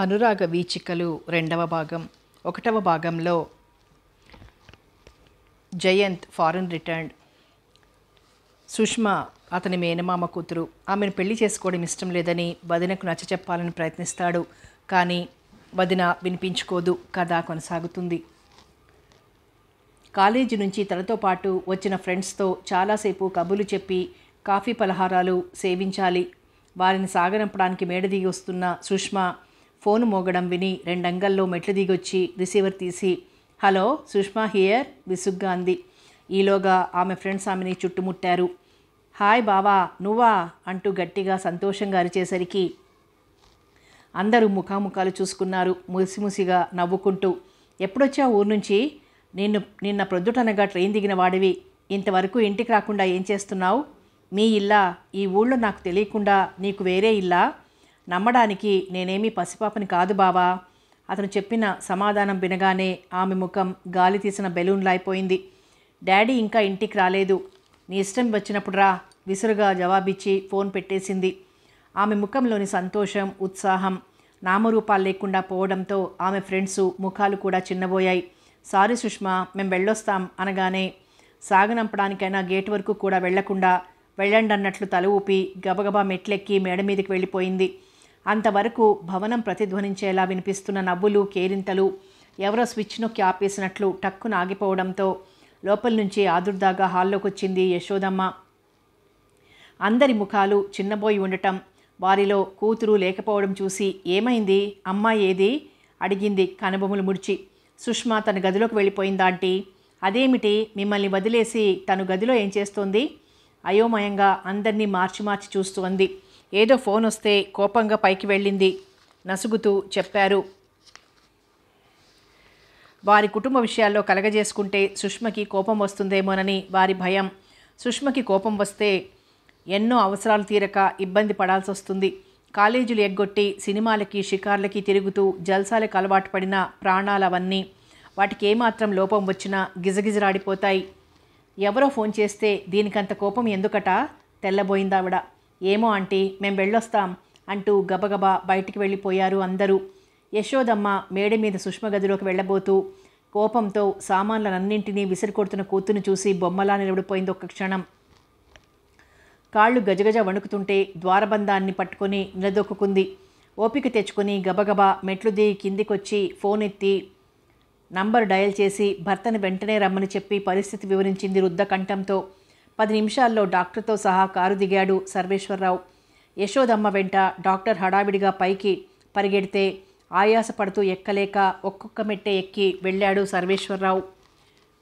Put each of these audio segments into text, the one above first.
అనురాగ వీచికలు రెండవ భాగం. ఒకటవ భాగంలో జయంత్ ఫారెన్ రిటర్న్డ్. సుష్మా అతని మేనమామ కూతురు. ఆమెను పెళ్లి చేసుకోవడం ఇష్టం లేదని వదినకు నచ్చచెప్పాలని ప్రయత్నిస్తాడు. కానీ వదిన వినిపించుకోదు. కథ కొనసాగుతుంది. కాలేజీ నుంచి తనతో పాటు వచ్చిన ఫ్రెండ్స్తో చాలాసేపు కబుర్లు చెప్పి కాఫీ పలహారాలు సేవించాలి. వారిని సాగనంపడానికి మేడ దిగి వస్తున్న సుష్మా ఫోను మోగడం విని రెండంగల్లో మెట్లు దిగొచ్చి రిసీవర్ తీసి హలో సుష్మా హియర్ విసుగ్గా అంది. ఈలోగా ఆమె ఫ్రెండ్స్ ఆమెని చుట్టుముట్టారు. హాయ్ బావా నువ్వా అంటూ గట్టిగా సంతోషంగా అరిచేసరికి అందరూ ముఖాముఖాలు చూసుకున్నారు. ముసిముసిగా నవ్వుకుంటూ ఎప్పుడొచ్చా ఊరు నుంచి? నిన్న ప్రొద్దుటనగా ట్రైన్ దిగిన వాడివి. ఇంతవరకు ఇంటికి రాకుండా ఏం చేస్తున్నావు? మీ ఇల్లా? ఈ ఊళ్ళో నాకు తెలియకుండా నీకు వేరే ఇల్లా? నమ్మడానికి నేనేమీ పసిపాపని కాదు బావా. అతను చెప్పిన సమాధానం వినగానే ఆమె ముఖం గాలి తీసిన బెలూన్లా అయిపోయింది. డాడీ ఇంకా ఇంటికి రాలేదు. నీ ఇష్టం వచ్చినప్పుడు రా విసురుగా జవాబిచ్చి ఫోన్ పెట్టేసింది. ఆమె ముఖంలోని సంతోషం, ఉత్సాహం నామరూపాలు లేకుండా పోవడంతో ఆమె ఫ్రెండ్స్ ముఖాలు కూడా చిన్నబోయాయి. సారీ సుష్మా, మేము వెళ్ళొస్తాం అనగానే సాగనంపడానికైనా గేట్ వరకు కూడా వెళ్లకుండా వెళ్ళండి అన్నట్లు తల ఊపి గబగబా మెట్లెక్కి మేడ మీదకి వెళ్ళిపోయింది. అంతవరకు భవనం ప్రతిధ్వనించేలా వినిపిస్తున్న నవ్వులు, కేరింతలు ఎవరో స్విచ్ నొక్కి ఆపేసినట్లు టక్కున ఆగిపోవడంతో లోపల నుంచి ఆదుర్దాగా హాల్లోకి వచ్చింది యశోదమ్మ. అందరి ముఖాలు చిన్నబోయి ఉండటం, వారిలో కూతురు లేకపోవడం చూసి ఏమైంది అమ్మాయి ఏది అడిగింది కనుబొమ్మలు ముడిచి. సుష్మా తన గదిలోకి వెళ్ళిపోయిందా ఆంటీ? అదేమిటి మిమ్మల్ని వదిలేసి తను గదిలో ఏం చేస్తోంది? అయోమయంగా అందరినీ మార్చి మార్చి చూస్తూ అంది. ఏదో ఫోన్ వస్తే కోపంగా పైకి వెళ్ళింది నసుగుతూ చెప్పారు. వారి కుటుంబ విషయాల్లో కలగజేసుకుంటే సుష్మకి కోపం వస్తుందేమోనని వారి భయం. సుష్మకి కోపం వస్తే ఎన్నో అవసరాలు తీరక ఇబ్బంది పడాల్సి వస్తుంది. కాలేజీలు ఎగ్గొట్టి సినిమాలకి షికార్లకి తిరుగుతూ జల్సాలకు అలవాటు పడిన ప్రాణాలవన్నీ వాటికి ఏమాత్రం లోపం వచ్చినా గిజగిజరాడిపోతాయి. ఎవరో ఫోన్ చేస్తే దీనికంత కోపం ఎందుకట? తెల్లబోయిందావిడ. ఏమో ఆంటీ, మేం వెళ్ళొస్తాం అంటూ గబగబా బయటికి వెళ్ళిపోయారు అందరూ. యశోదమ్మ మేడ మీద సుష్మ గదిలోకి వెళ్ళబోతూ కోపంతో సామాన్లనన్నింటినీ విసిరికొడుతున్న కూతురు చూసి బొమ్మలా నిలబడిపోయింది. ఒక్క క్షణం కాళ్ళు గజగజ వణుకుతుంటే ద్వారబంధాన్ని పట్టుకొని నిలదొక్కుంది. ఓపిక తెచ్చుకొని గబగబా మెట్లు దిగి కిందికొచ్చి ఫోన్ ఎత్తి నంబర్ డయల్ చేసి భర్తను వెంటనే రమ్మని చెప్పి పరిస్థితి వివరించింది రుద్ద కంఠంతో. 10 నిమిషాల్లో డాక్టర్తో సహా కారు దిగాడు సర్వేశ్వరరావు. యశోదమ్మ వెంట డాక్టర్ హడావిడిగా పైకి పరిగెడితే ఆయాసపడుతూ ఎక్కలేక ఒక్కొక్క మెట్టే ఎక్కి వెళ్ళాడు Sarveswararao.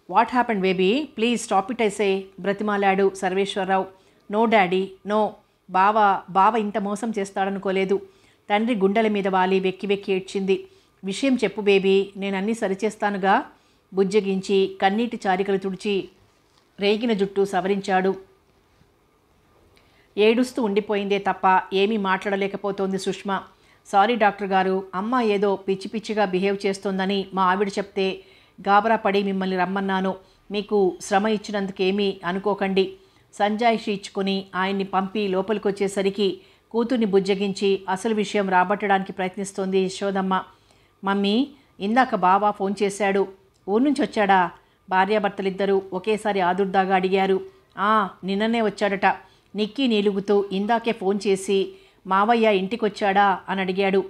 What happened baby, please stop it ఐసే బ్రతిమాలాడు సర్వేశ్వరరావు. No daddy no. బావ ఇంత మోసం చేస్తాడనుకోలేదు. తండ్రి గుండెల మీద వాలి వెక్కి వెక్కి ఏడ్చింది. విషయం చెప్పు బేబీ, నేనన్నీ సరిచేస్తానుగా. బుజ్జగించి కన్నీటి చారికలు తుడిచి రేగిన జుట్టు సవరించాడు. ఏడుస్తూ ఉండిపోయిందే తప్ప ఏమీ మాట్లాడలేకపోతోంది సుష్మ. సారీ డాక్టర్ గారు, అమ్మ ఏదో పిచ్చి పిచ్చిగా బిహేవ్ చేస్తోందని మా ఆవిడ చెప్తే గాబరా పడి మిమ్మల్ని రమ్మన్నాను. మీకు శ్రమ ఇచ్చినందుకేమీ అనుకోకండి. సంజాయిషి ఇచ్చుకొని ఆయన్ని పంపి లోపలికొచ్చేసరికి కూతుర్ని బుజ్జగించి అసలు విషయం రాబట్టడానికి ప్రయత్నిస్తోంది యశోదమ్మ. మమ్మీ, ఇందాక బావ ఫోన్ చేశాడు. ఊరు నుంచి వచ్చాడా? భార్యాభర్తలిద్దరూ ఒకేసారి ఆదుర్దాగా అడిగారు. నిన్ననే వచ్చాడట. నిక్కీ నీలుగుతూ ఇందాకే ఫోన్ చేసి మావయ్య ఇంటికొచ్చాడా అని అడిగాడు.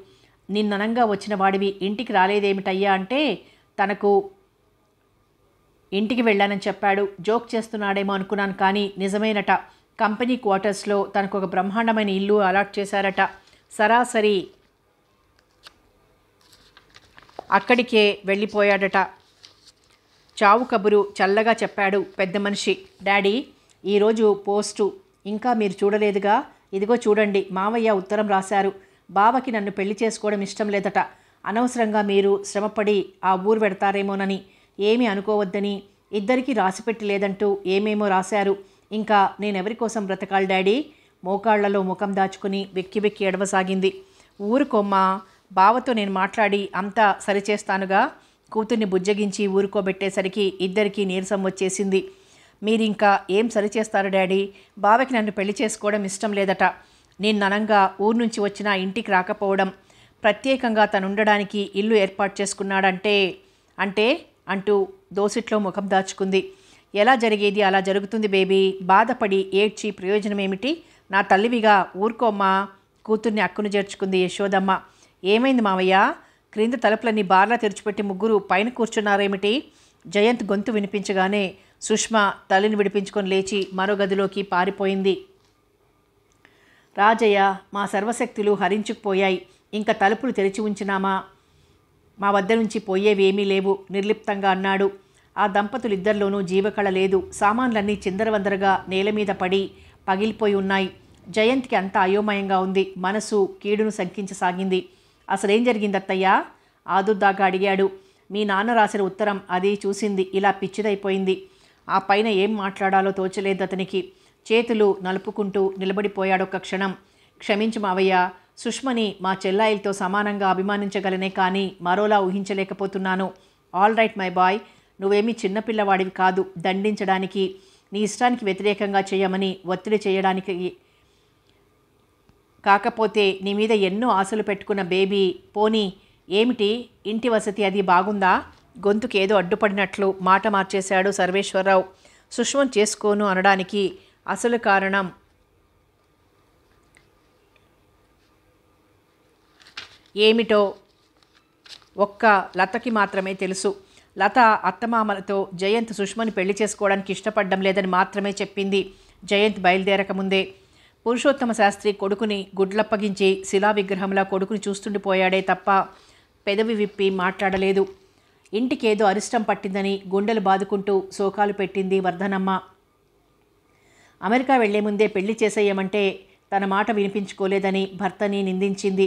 నిన్ననంగా వచ్చిన వాడివి ఇంటికి రాలేదేమిటయ్యా అంటే తనకు ఇంటికి వెళ్ళానని చెప్పాడు. జోక్ చేస్తున్నాడేమో అనుకున్నాను, కానీ నిజమేనట. కంపెనీ క్వార్టర్స్లో తనకు ఒక బ్రహ్మాండమైన ఇల్లు అలాట్ చేశారట. సరాసరి అక్కడికే వెళ్ళిపోయాడట. చావు కబురు చల్లగా చెప్పాడు పెద్ద మనిషి. డాడీ, ఈరోజు పోస్టు ఇంకా మీరు చూడలేదుగా. ఇదిగో చూడండి, మావయ్య ఉత్తరం రాశారు. బావకి నన్ను పెళ్లి చేసుకోవడం ఇష్టం లేదట. అనవసరంగా మీరు శ్రమపడి ఆ ఊరు పెడతారేమోనని ఏమీ అనుకోవద్దని ఇద్దరికీ రాసిపెట్టి లేదంటూ ఏమేమో రాశారు. ఇంకా నేనెవరి కోసం బ్రతకాలి డాడీ? మోకాళ్లలో ముఖం దాచుకుని వెక్కి వెక్కి ఎడవసాగింది. ఊరుకోమ్మా, బావతో నేను మాట్లాడి అంతా సరిచేస్తానుగా. కూతుర్ని బుజ్జగించి ఊరుకోబెట్టేసరికి ఇద్దరికీ నీరసం వచ్చేసింది. మీరింకా ఏం సరిచేస్తారు డాడీ? బావకి నన్ను పెళ్లి చేసుకోవడం ఇష్టం లేదట. నిన్ననంగా ఊరు నుంచి వచ్చినా ఇంటికి రాకపోవడం, ప్రత్యేకంగా తనుండడానికి ఇల్లు ఏర్పాటు చేసుకున్నాడంటే అంటే అంటూ దోసిట్లో ముఖం దాచుకుంది. ఎలా జరిగేది అలా జరుగుతుంది బేబీ. బాధపడి ఏడ్చి ప్రయోజనమేమిటి? నా తల్లివిగా ఊరుకోమ్మా. కూతుర్ని అక్కును చేర్చుకుంది యశోదమ్మ. ఏమైంది మావయ్య? క్రింద తలుపులన్నీ బార్లా తెరిచిపెట్టి ముగ్గురు పైన కూర్చున్నారేమిటి? జయంత్ గొంతు వినిపించగానే సుష్మ తల్లిని విడిపించుకొని లేచి మరో గదిలోకి పారిపోయింది. రాజయ్య, మా సర్వశక్తులు హరించుకుపోయాయి. ఇంకా తలుపులు తెరిచి ఉంచినామా? మా వద్ద నుంచి పోయేవేమీ లేవు నిర్లిప్తంగా అన్నాడు. ఆ దంపతులిద్దరిలోనూ జీవకళ లేదు. సామాన్లన్నీ చిందరవందరగా నేల మీద పడి పగిలిపోయి ఉన్నాయి. జయంత్కి అంతా అయోమయంగా ఉంది. మనసు కీడును శంకించసాగింది. అసలేం జరిగింది అత్తయ్యా? ఆదుర్దాగా అడిగాడు. మీ నాన్న రాసిన ఉత్తరం అది చూసింది. ఇలా పిచ్చిదైపోయింది. ఆ పైన ఏం మాట్లాడాలో తోచలేదు అతనికి. చేతులు నలుపుకుంటూ నిలబడిపోయాడొక్క క్షణం. క్షమించు మావయ్య. సుష్మని మా చెల్లాయిలతో సమానంగా అభిమానించగలనే కానీ మరోలా ఊహించలేకపోతున్నాను. All right my boy. నువ్వేమీ చిన్నపిల్లవాడివి కాదు దండించడానికి, నీ ఇష్టానికి వ్యతిరేకంగా చేయమని ఒత్తిడి చేయడానికి. కాకపోతే నీ మీద ఎన్నో ఆశలు పెట్టుకున్న బేబీ. పోనీ ఏమిటి ఇంటి వసతి అది బాగుందా? గొంతుకేదో అడ్డుపడినట్లు మాట మార్చేశాడు సర్వేశ్వరరావు. సుష్మం చేసుకోను అనడానికి అసలు కారణం ఏమిటో ఒక్క లతకి మాత్రమే తెలుసు. లత అత్తమామలతో జయంత్ సుష్మని పెళ్లి చేసుకోవడానికి ఇష్టపడడం లేదని మాత్రమే చెప్పింది. జయంత్ బయలుదేరకముందే పురుషోత్తమ శాస్త్రి కొడుకుని గుడ్లప్పగించి శిలా విగ్రహంలా కొడుకుని చూస్తుండిపోయాడే తప్ప పెదవి విప్పి మాట్లాడలేదు. ఇంటికేదో అరిష్టం పట్టిందని గుండెలు బాదుకుంటూ శోకాలు పెట్టింది వర్ధనమ్మ. అమెరికా వెళ్లే ముందే పెళ్లి చేసేయమంటే తన మాట వినిపించుకోలేదని భర్తని నిందించింది.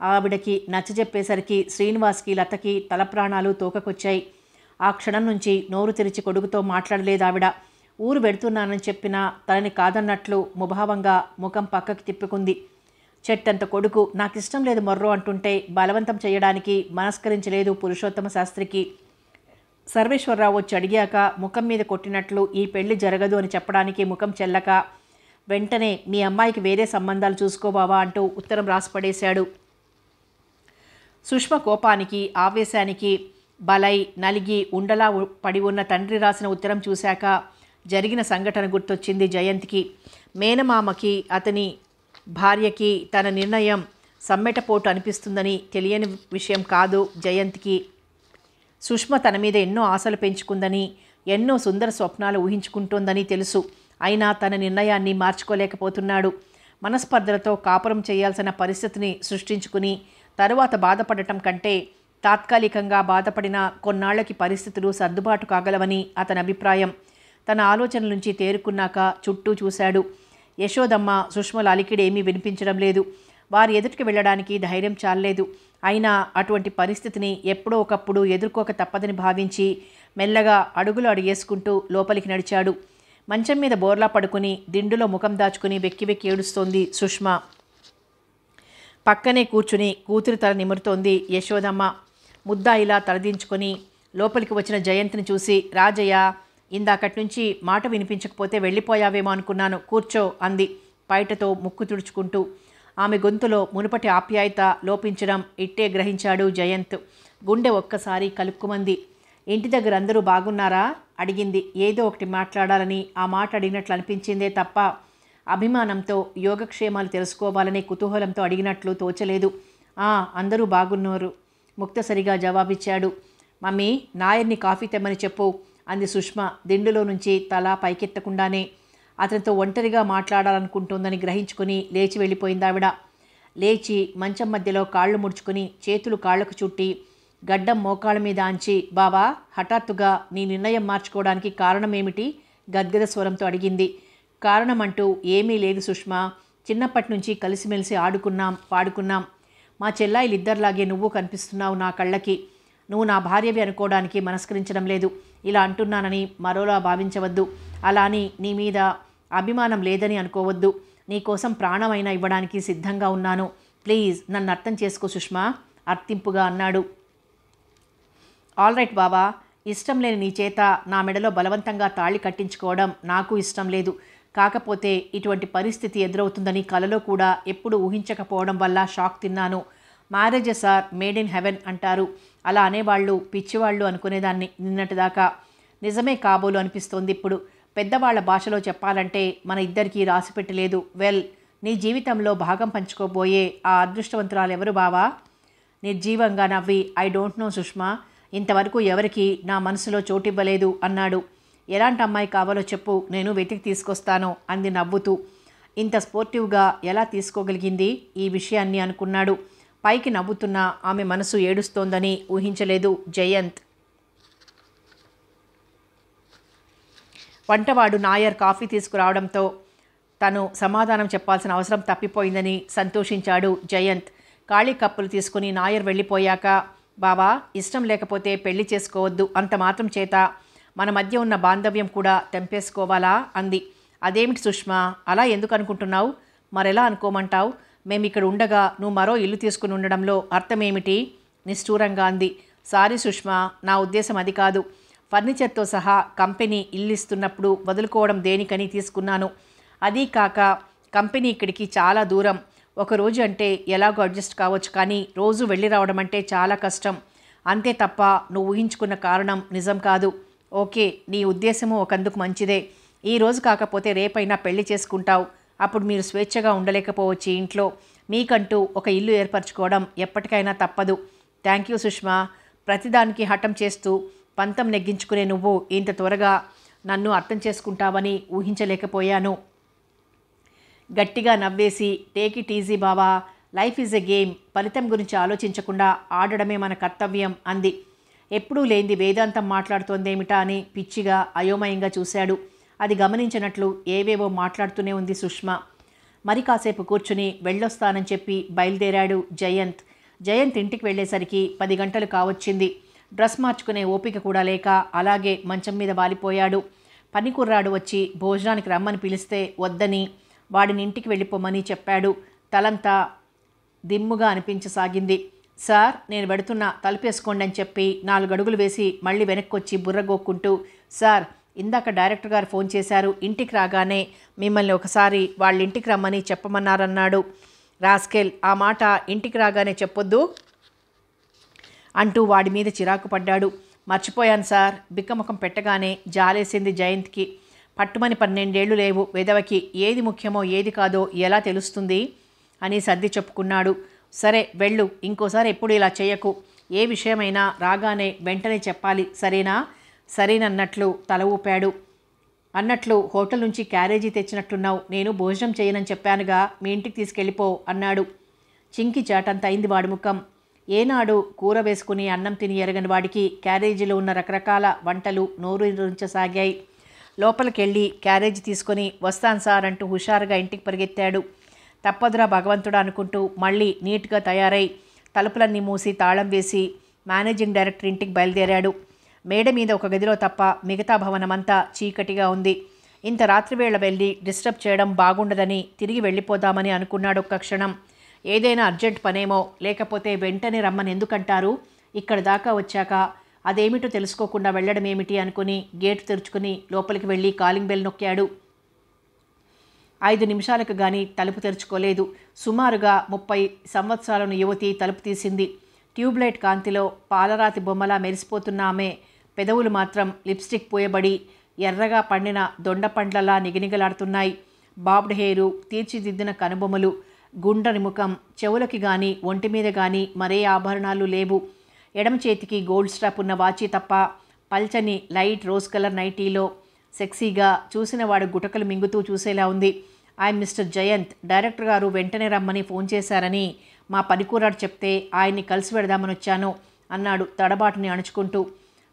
ఆవిడకి నచ్చజెప్పేసరికి శ్రీనివాస్కి లతకి తలప్రాణాలు తోకకొచ్చాయి. ఆ క్షణం నుంచి నోరు తెరిచి కొడుకుతో మాట్లాడలేదు ఆవిడ. ఊరు వెడుతున్నానని చెప్పినా తనని కాదన్నట్లు ముభావంగా ముఖం పక్కకి తిప్పుకుంది. చెట్టంత కొడుకు నాకిష్టం లేదు మొర్రో అంటుంటే బలవంతం చేయడానికి మనస్కరించలేదు పురుషోత్తమ శాస్త్రికి. సర్వేశ్వరరావు వచ్చి అడిగాక ముఖం మీద కొట్టినట్లు ఈ పెళ్లి జరగదు అని చెప్పడానికి ముఖం చెల్లక వెంటనే మీ అమ్మాయికి వేరే సంబంధాలు చూసుకోబావా అంటూ ఉత్తరం రాసిపడేశాడు. సుష్మ కోపానికి ఆవేశానికి బలై నలిగి ఉండలా పడి ఉన్న తండ్రి రాసిన ఉత్తరం చూశాక జరిగిన సంఘటన గుర్తొచ్చింది జయంత్కి. మేనమామకి అతని భార్యకి తన నిర్ణయం సమ్మెటపోటు అనిపిస్తుందని తెలియని విషయం కాదు జయంత్కి. సుష్మ తన మీద ఎన్నో ఆశలు పెంచుకుందని, ఎన్నో సుందర స్వప్నాలు ఊహించుకుంటోందని తెలుసు. అయినా తన నిర్ణయాన్ని మార్చుకోలేకపోతున్నాడు. మనస్పర్ధలతో కాపురం చేయాల్సిన పరిస్థితిని సృష్టించుకుని తరువాత బాధపడటం కంటే తాత్కాలికంగా బాధపడిన కొన్నాళ్లకి పరిస్థితులు సర్దుబాటు కాగలవని అతని అభిప్రాయం. తన ఆలోచనల నుంచి తేరుకున్నాక చుట్టూ చూశాడు. యశోదమ్మ సుష్మల అలికిడి ఏమీ వినిపించడం లేదు. వారి ఎదుటికి వెళ్ళడానికి ధైర్యం చాలలేదు. అయినా అటువంటి పరిస్థితిని ఎప్పుడో ఒకప్పుడు ఎదుర్కోక తప్పదని భావించి మెల్లగా అడుగులు అడిగేసుకుంటూ లోపలికి నడిచాడు. మంచం మీద బోర్లా పడుకుని దిండులో ముఖం దాచుకుని వెక్కి వెక్కి ఏడుస్తోంది సుష్మ. పక్కనే కూర్చుని కూతురి తల నిమురుతోంది యశోదమ్మ. ముద్దాయిలా తలదించుకొని లోపలికి వచ్చిన జయంత్ని చూసి, రాజయ్య, ఇందాకటి నుంచి మాట వినిపించకపోతే వెళ్ళిపోయావేమో అనుకున్నాను, కూర్చో అంది బయటతో ముక్కు తుడుచుకుంటూ. ఆమె గొంతులో మునుపటి ఆప్యాయత లోపించడం ఇట్టే గ్రహించాడు జయంత్. గుండె ఒక్కసారి కలుక్కుమంది. ఇంటి దగ్గర అందరూ బాగున్నారా అడిగింది. ఏదో ఒకటి మాట్లాడాలని ఆ మాట అడిగినట్లు అనిపించిందే తప్ప అభిమానంతో యోగక్షేమాలు తెలుసుకోవాలనే కుతూహలంతో అడిగినట్లు తోచలేదు. అందరూ బాగున్నారు ముక్తసరిగా జవాబిచ్చాడు. మమ్మీ, నాయర్ని కాఫీ తెమ్మని చెప్పు అంది సుష్మ దిండులో నుంచి తల పైకెత్తకుండానే. అతనితో ఒంటరిగా మాట్లాడాలనుకుంటోందని గ్రహించుకుని లేచి వెళ్ళిపోయిందావిడ. లేచి మంచం మధ్యలో కాళ్ళు ముడుచుకుని చేతులు కాళ్లకు చుట్టి గడ్డం మోకాళ్ళ మీద ఆంచి, బావా, హఠాత్తుగా నీ నిర్ణయం మార్చుకోవడానికి కారణమేమిటి? గద్గద స్వరంతో అడిగింది. కారణమంటూ ఏమీ లేదు సుష్మ. చిన్నప్పటి నుంచి కలిసిమెలిసి ఆడుకున్నాం, పాడుకున్నాం. మా చెల్లాయిలిద్దరిలాగే నువ్వు కనిపిస్తున్నావు నా కళ్ళకి. నువ్వు నా భార్యవి అనుకోవడానికి మనస్కరించడం లేదు. ఇలా అంటున్నానని మరోలా భావించవద్దు. అలా అని నీ మీద అభిమానం లేదని అనుకోవద్దు. నీకోసం ప్రాణమైనా ఇవ్వడానికి సిద్ధంగా ఉన్నాను. ప్లీజ్ నన్ను అర్థం చేసుకో సుష్మా అర్థింపుగా అన్నాడు. ఆల్ రైట్ బావా, ఇష్టం లేని నీ చేత నా మెడలో బలవంతంగా తాళి కట్టించుకోవడం నాకు ఇష్టం లేదు. కాకపోతే ఇటువంటి పరిస్థితి ఎదురవుతుందని కలలో కూడా ఎప్పుడు ఊహించకపోవడం వల్ల షాక్ తిన్నాను. Marriages are made in heaven అంటారు. అలా అనేవాళ్ళు పిచ్చివాళ్ళు అనుకునేదాన్ని నిన్నటిదాకా. నిజమే కాబోలు అనిపిస్తోంది ఇప్పుడు. పెద్దవాళ్ల భాషలో చెప్పాలంటే మన ఇద్దరికీ రాసిపెట్టలేదు. వెల్, నీ జీవితంలో భాగం పంచుకోబోయే ఆ అదృష్టవంతురాలు ఎవరు బావా? నిర్జీవంగా నవ్వి, ఐ డోంట్ నో సుష్మా, ఇంతవరకు ఎవరికి నా మనసులో చోటివ్వలేదు అన్నాడు. ఎలాంటి అమ్మాయి కావాలో చెప్పు, నేను వెతికి తీసుకొస్తాను అంది నవ్వుతూ. ఇంత స్పోర్టివ్గా ఎలా తీసుకోగలిగింది ఈ విషయాన్ని అనుకున్నాడు. పైకి నవ్వుతున్న ఆమె మనసు ఏడుస్తోందని ఊహించలేదు జయంత్. వంటవాడు నాయర్ కాఫీ తీసుకురావడంతో తను సమాధానం చెప్పాల్సిన అవసరం తప్పిపోయిందని సంతోషించాడు జయంత్. ఖాళీ కప్పులు తీసుకుని నాయర్ వెళ్ళిపోయాక, బావా, ఇష్టం లేకపోతే పెళ్లి చేసుకోవద్దు, అంత మాత్రం చేత మన మధ్య ఉన్న బాంధవ్యం కూడా తెంపేసుకోవాలా అంది. అదేమిటి సుష్మా, అలా ఎందుకు అనుకుంటున్నావు? మరెలా అనుకోమంటావు? మేమిక్కడ ఉండగా నువ్వు మరో ఇల్లు తీసుకుని ఉండడంలో అర్థమేమిటి? నిష్ఠూరంగా అంది. సారీ సుష్మా, నా ఉద్దేశం అది కాదు. ఫర్నిచర్తో సహా కంపెనీ ఇల్లు ఇస్తున్నప్పుడు వదులుకోవడం దేనికని తీసుకున్నాను. అదీ కాక కంపెనీ ఇక్కడికి చాలా దూరం. ఒకరోజు అంటే ఎలాగో అడ్జస్ట్ కావచ్చు, కానీ రోజు వెళ్ళి రావడం అంటే చాలా కష్టం. అంతే తప్ప నువ్వు ఊహించుకున్న కారణం నిజం కాదు. ఓకే, నీ ఉద్దేశము ఒకందుకు మంచిదే. ఈ రోజు కాకపోతే రేపైనా పెళ్లి చేసుకుంటావు. అప్పుడు మీరు స్వేచ్ఛగా ఉండలేకపోవచ్చు ఇంట్లో. మీకంటూ ఒక ఇల్లు ఏర్పరచుకోవడం ఎప్పటికైనా తప్పదు. Thank you Sushma. ప్రతిదానికి హఠం చేస్తూ పంతం నెగ్గించుకునే నువ్వు ఇంత త్వరగా నన్ను అర్థం చేసుకుంటావని ఊహించలేకపోయాను. గట్టిగా నవ్వేసి, టేక్ ఇట్ ఈజీ బావా, లైఫ్ ఈజ్ ఎ గేమ్, ఫలితం గురించి ఆలోచించకుండా ఆడడమే మన కర్తవ్యం అంది. ఎప్పుడూ లేనిది వేదాంతం మాట్లాడుతోందేమిటా అని పిచ్చిగా అయోమయంగా చూశాడు. అది గమనించినట్లు ఏవేవో మాట్లాడుతూనే ఉంది సుష్మా. మరి కాసేపు కూర్చుని వెళ్ళొస్తానని చెప్పి బయలుదేరాడు జయంత్. జయంత్ ఇంటికి వెళ్ళేసరికి 10 గంటలు కావచ్చింది. డ్రెస్ మార్చుకునే ఓపిక కూడా లేక అలాగే మంచం మీద వాలిపోయాడు. పనికుర్రాడు వచ్చి భోజనానికి రమ్మని పిలిస్తే వద్దని వాడిని ఇంటికి వెళ్ళిపోమని చెప్పాడు. తలంతా దిమ్ముగా అనిపించసాగింది. సార్, నేను వెడుతున్నా, తలుపేసుకోండి అని చెప్పి 4 అడుగులు వేసి మళ్ళీ వెనక్కొచ్చి బుర్రగోక్కుంటూ, సార్, ఇందాక డైరెక్టర్ గారు ఫోన్ చేశారు, ఇంటికి రాగానే మిమ్మల్ని ఒకసారి వాళ్ళ ఇంటికి రమ్మని చెప్పమన్నారన్నాడు. రాస్కెల్, ఆ మాట ఇంటికి రాగానే చెప్పొద్దు అంటూ వాడి మీద చిరాకు పడ్డాడు. మర్చిపోయాను సార్. బిక్కముఖం పెట్టగానే జాలేసింది జయంత్కి. పట్టుమని 12 ఏళ్ళు లేవు వెదవకి, ఏది ముఖ్యమో ఏది కాదో ఎలా తెలుస్తుంది అని సర్ది చెప్పుకున్నాడు. సరే వెళ్ళు, ఇంకోసారి ఎప్పుడు ఇలా చేయకు. ఏ విషయమైనా రాగానే వెంటనే చెప్పాలి, సరేనా? సరేనన్నట్లు తల ఊపాడు. అన్నట్లు హోటల్ నుంచి క్యారేజీ తెచ్చినట్టున్నావు, నేను భోజనం చేయనని చెప్పానుగా, మీ ఇంటికి తీసుకెళ్ళిపో అన్నాడు. చింకి చాటంత అయింది వాడి ముఖం. ఏనాడు కూర వేసుకుని అన్నం తిని ఎరగని వాడికి క్యారేజీలో ఉన్న రకరకాల వంటలు నోరూరించసాగాయి. లోపలికెళ్ళి క్యారేజీ తీసుకొని వస్తాను సార్ అంటూ హుషారుగా ఇంటికి పరిగెత్తాడు. తప్పదురా భగవంతుడా అనుకుంటూ మళ్ళీ నీట్గా తయారై తలుపులన్నీ మూసి తాళం వేసి మేనేజింగ్ డైరెక్టర్ ఇంటికి బయలుదేరాడు. మేడ మీద ఒక గదిలో తప్ప మిగతా భవనమంతా చీకటిగా ఉంది. ఇంత రాత్రివేళ వెళ్ళి డిస్టర్బ్ చేయడం బాగుండదని తిరిగి వెళ్ళిపోదామని అనుకున్నాడు ఒక్క క్షణం. ఏదైనా అర్జెంట్ పనేమో, లేకపోతే వెంటనే రమ్మని ఎందుకంటారు? ఇక్కడ దాకా వచ్చాక అదేమిటో తెలుసుకోకుండా వెళ్ళడం ఏమిటి అనుకుని గేటు తెరుచుకుని లోపలికి వెళ్ళి కాలింగ్ బెల్ నొక్కాడు. 5 నిమిషాలకు గాని తలుపు తెరుచుకోలేదు. సుమారుగా 30 సంవత్సరాలను యువతి తలుపు తీసింది. ట్యూబ్లైట్ కాంతిలో పాలరాతి బొమ్మలా మెరిసిపోతున్న ఆమె పెదవులు మాత్రం లిప్స్టిక్ పూయబడి ఎర్రగా పండిన దొండపండ్లలా నిగనిగలాడుతున్నాయి. బాబ్డ్ హెయిరు, తీర్చిదిద్దిన కనుబొమ్మలు, గుండ్రని ముఖం, చెవులకి గాని ఒంటి మీద గాని మరే ఆభరణాలు లేవు. ఎడమ చేతికి గోల్డ్ స్ట్రాప్ ఉన్న వాచి తప్ప పల్చని లైట్ రోజ్ కలర్ నైటీలో సెక్సీగా చూసినవాడు గుటకలు మింగుతూ చూసేలా ఉంది. ఐఎమ్ మిస్టర్ జయంత్, డైరెక్టర్ గారు వెంటనే రమ్మని ఫోన్ చేశారని మా పనికూరాడు చెప్తే ఆయన్ని కలిసి వెడదామని వచ్చాను అన్నాడు తడబాటుని అణుచుకుంటూ.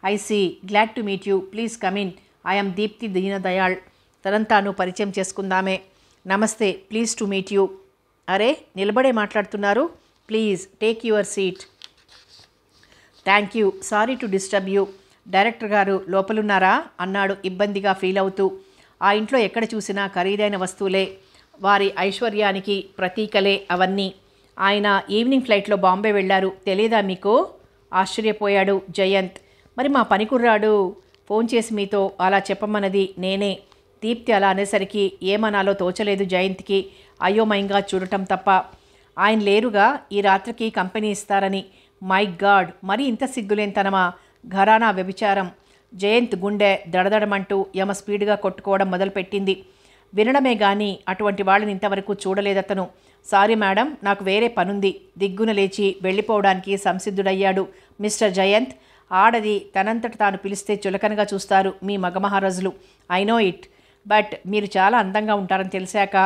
I see, glad to meet you, please come in. I'm Deepti Deenadayal. తనంతాను పరిచయం చేసుకుందామే. నమస్తే, ప్లీజ్ టు మీట్ యూ. అరే, నిలబడే మాట్లాడుతున్నారు, please take your seat. Thank you, sorry to disturb you. Director గారు లోపలున్నారా అన్నాడు ఇబ్బందిగా ఫీల్ అవుతూ. ఆ ఇంట్లో ఎక్కడ చూసినా ఖరీదైన వస్తువులే, వారి ఐశ్వర్యానికి ప్రతీకలే అవన్నీ. ఆయన ఈవినింగ్ ఫ్లైట్లో బాంబే వెళ్ళారు, తెలియదా మీకు? ఆశ్చర్యపోయాడు జయంత్. మరి మా పనికుర్రాడు ఫోన్ చేసి మీతో అలా చెప్పమన్నది నేనే. దీప్తి అలా అనేసరికి ఏమనాలో తోచలేదు జయంత్కి, అయోమయంగా చూడటం తప్ప. ఆయన లేరుగా ఈ రాత్రికి కంపెనీ ఇస్తారని. మై గాడ్, మరి ఇంత సిగ్గులేంతనమా? ఘరానా వ్యభిచారం. జయంత్ గుండె దడదడమంటూ యమ స్పీడ్గా కొట్టుకోవడం మొదలుపెట్టింది. వినడమే గాని అటువంటి వాళ్ళని ఇంతవరకు చూడలేదతను. సారీ మేడం, నాకు వేరే పనుంది. దిగ్గున లేచి వెళ్ళిపోవడానికి సంసిద్ధుడయ్యాడు మిస్టర్ జయంత్. ఆడది తనంతట తాను పిలిస్తే చులకనగా చూస్తారు మీ మగమహారాజులు. I know it. బట్ మీరు చాలా అందంగా ఉంటారని తెలిసాక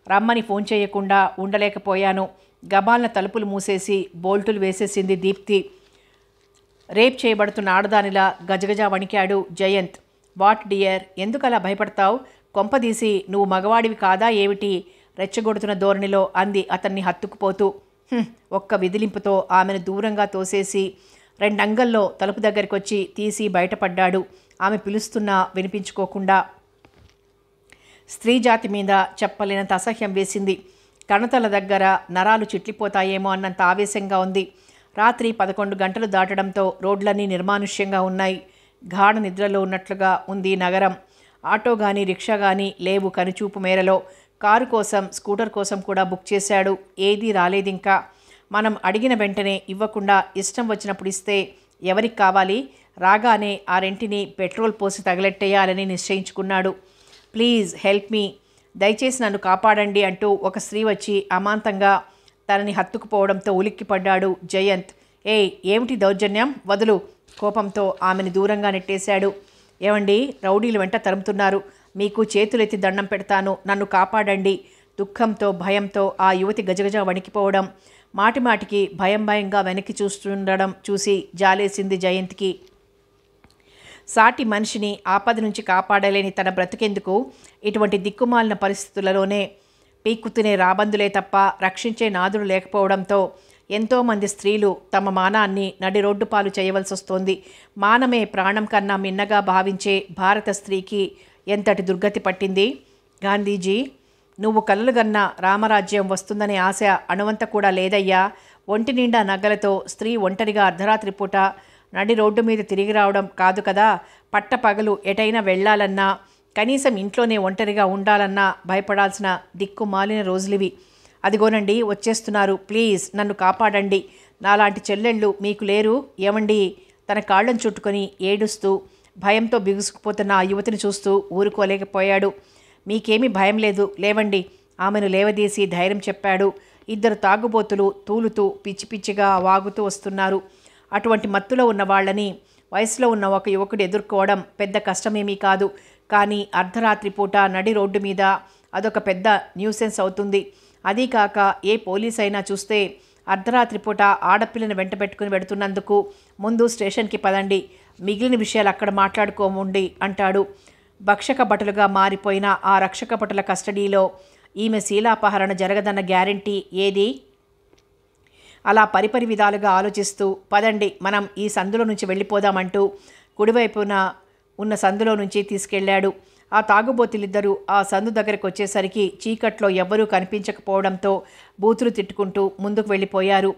రమ్మని ఫోన్ చేయకుండా ఉండలేకపోయాను. గబాల్న తలుపులు మూసేసి బోల్టులు వేసేసింది దీప్తి. రేప్ చేయబడుతున్న ఆడదానిలా గజగజ వణికాడు జయంత్. వాట్ డియర్, ఎందుకలా భయపడతావు? కొంపదీసి నువ్వు మగవాడివి కాదా ఏమిటి? రెచ్చగొడుతున్న ధోరణిలో అంది అతన్ని హత్తుకుపోతూ. ఒక్క విదిలింపుతో ఆమెను దూరంగా తోసేసి రెండంగల్లో తలుపు దగ్గరికొచ్చి తీసి బయటపడ్డాడు. ఆమె పిలుస్తున్నా వినిపించుకోకుండా. స్త్రీ జాతి మీద చెప్పలేనంత అసహ్యం వేసింది. కణతల దగ్గర నరాలు చిట్లిపోతాయేమో అన్నంత ఆవేశంగా ఉంది. రాత్రి 11 గంటలు దాటడంతో రోడ్లన్నీ నిర్మానుష్యంగా ఉన్నాయి. గాఢ నిద్రలో ఉన్నట్లుగా ఉంది నగరం. ఆటో కానీ రిక్షా కానీ లేవు కనుచూపు మేరలో. కారు కోసం స్కూటర్ కోసం కూడా బుక్ చేశాడు. ఏదీ రాలేదింకా. మనం అడిగిన వెంటనే ఇవ్వకుండా ఇష్టం వచ్చినప్పుడు ఇస్తే ఎవరికి కావాలి? రాగానే ఆ రెంటిని పెట్రోల్ పోసి తగలెట్టేయాలని నిశ్చయించుకున్నాడు. ప్లీజ్ హెల్ప్ మీ, దయచేసి నన్ను కాపాడండి అంటూ ఒక స్త్రీ వచ్చి అమాంతంగా తనని హత్తుకుపోవడంతో ఉలిక్కిపడ్డాడు జయంత్. ఏమిటి దౌర్జన్యం? వదులు! కోపంతో ఆమెను దూరంగా నెట్టేశాడు. ఏమండి, రౌడీలు వెంట తరుముతున్నారు. మీకు చేతులెత్తి దండం పెడతాను, నన్ను కాపాడండి. దుఃఖంతో భయంతో ఆ యువతి గజగజ వణికిపోవడం, మాటిమాటికి భయంగా వెనక్కి చూస్తుండడం చూసి జాలేసింది జయంత్కి. సాటి మనిషిని ఆపద నుంచి కాపాడలేని తన బ్రతికెందుకు? ఇటువంటి దిక్కుమాలిన పరిస్థితులలోనే పీక్కుతినే రాబందులే తప్ప రక్షించే నాదుడు లేకపోవడంతో ఎంతోమంది స్త్రీలు తమ మానాన్ని నడి రోడ్డు పాలు చేయవలసి వస్తోంది. మానమే ప్రాణం కన్నా మిన్నగా భావించే భారత స్త్రీకి ఎంతటి దుర్గతి పట్టింది. గాంధీజీ, నువ్వు కలలుగన్న రామరాజ్యం వస్తుందనే ఆశ అణువంత కూడా లేదయ్యా. ఒంటి నిండా నగలతో స్త్రీ ఒంటరిగా అర్ధరాత్రి పూట నడి రోడ్డు మీద తిరిగి రావడం కాదు కదా. పట్టపగలు ఎటైనా వెళ్ళాలన్నా, కనీసం ఇంట్లోనే ఒంటరిగా ఉండాలన్నా భయపడాల్సిన దిక్కుమాలిన రోజులివి. అదిగోనండి వచ్చేస్తున్నారు. ప్లీజ్ నన్ను కాపాడండి. నాలాంటి చెల్లెళ్ళు మీకు లేరు ఏమండి? తన కాళ్ళను చుట్టుకొని ఏడుస్తూ భయంతో బిగుసుకుపోతున్న ఆ యువతిని చూస్తూ ఊరుకోలేకపోయాడు. మీకేమీ భయం లేదు, లేవండి. ఆమెను లేవదీసి ధైర్యం చెప్పాడు. 2 తాగుబోతులు తూలుతూ పిచ్చి పిచ్చిగా వాగుతూ వస్తున్నారు. అటువంటి మత్తులో ఉన్న వాళ్ళని వయసులో ఉన్న ఒక యువకుడు ఎదుర్కోవడం పెద్ద కష్టమేమీ కాదు. కానీ అర్ధరాత్రి పూట నడి రోడ్డు మీద అదొక పెద్ద న్యూసెన్స్ అవుతుంది. అదీ కాక ఏ పోలీస్ అయినా చూస్తే అర్ధరాత్రి పూట ఆడపిల్లని వెంట పెట్టుకుని వెడుతున్నందుకు ముందు స్టేషన్కి పదండి, మిగిలిన విషయాలు అక్కడ మాట్లాడుకోమండి అంటాడు. భక్షక భటులుగా మారిపోయిన ఆ రక్షక భటుల కస్టడీలో ఈమె శీలాపహరణ జరగదన్న గ్యారంటీ ఏది? అలా పరిపరి విధాలుగా ఆలోచిస్తూ పదండి మనం ఈ సందులో నుంచి వెళ్ళిపోదామంటూ కుడివైపున ఉన్న సందులో నుంచి తీసుకెళ్లాడు. ఆ తాగుబోతులిద్దరూ ఆ సందు దగ్గరకు వచ్చేసరికి చీకట్లో ఎవ్వరూ కనిపించకపోవడంతో బూతులు తిట్టుకుంటూ ముందుకు వెళ్ళిపోయారు.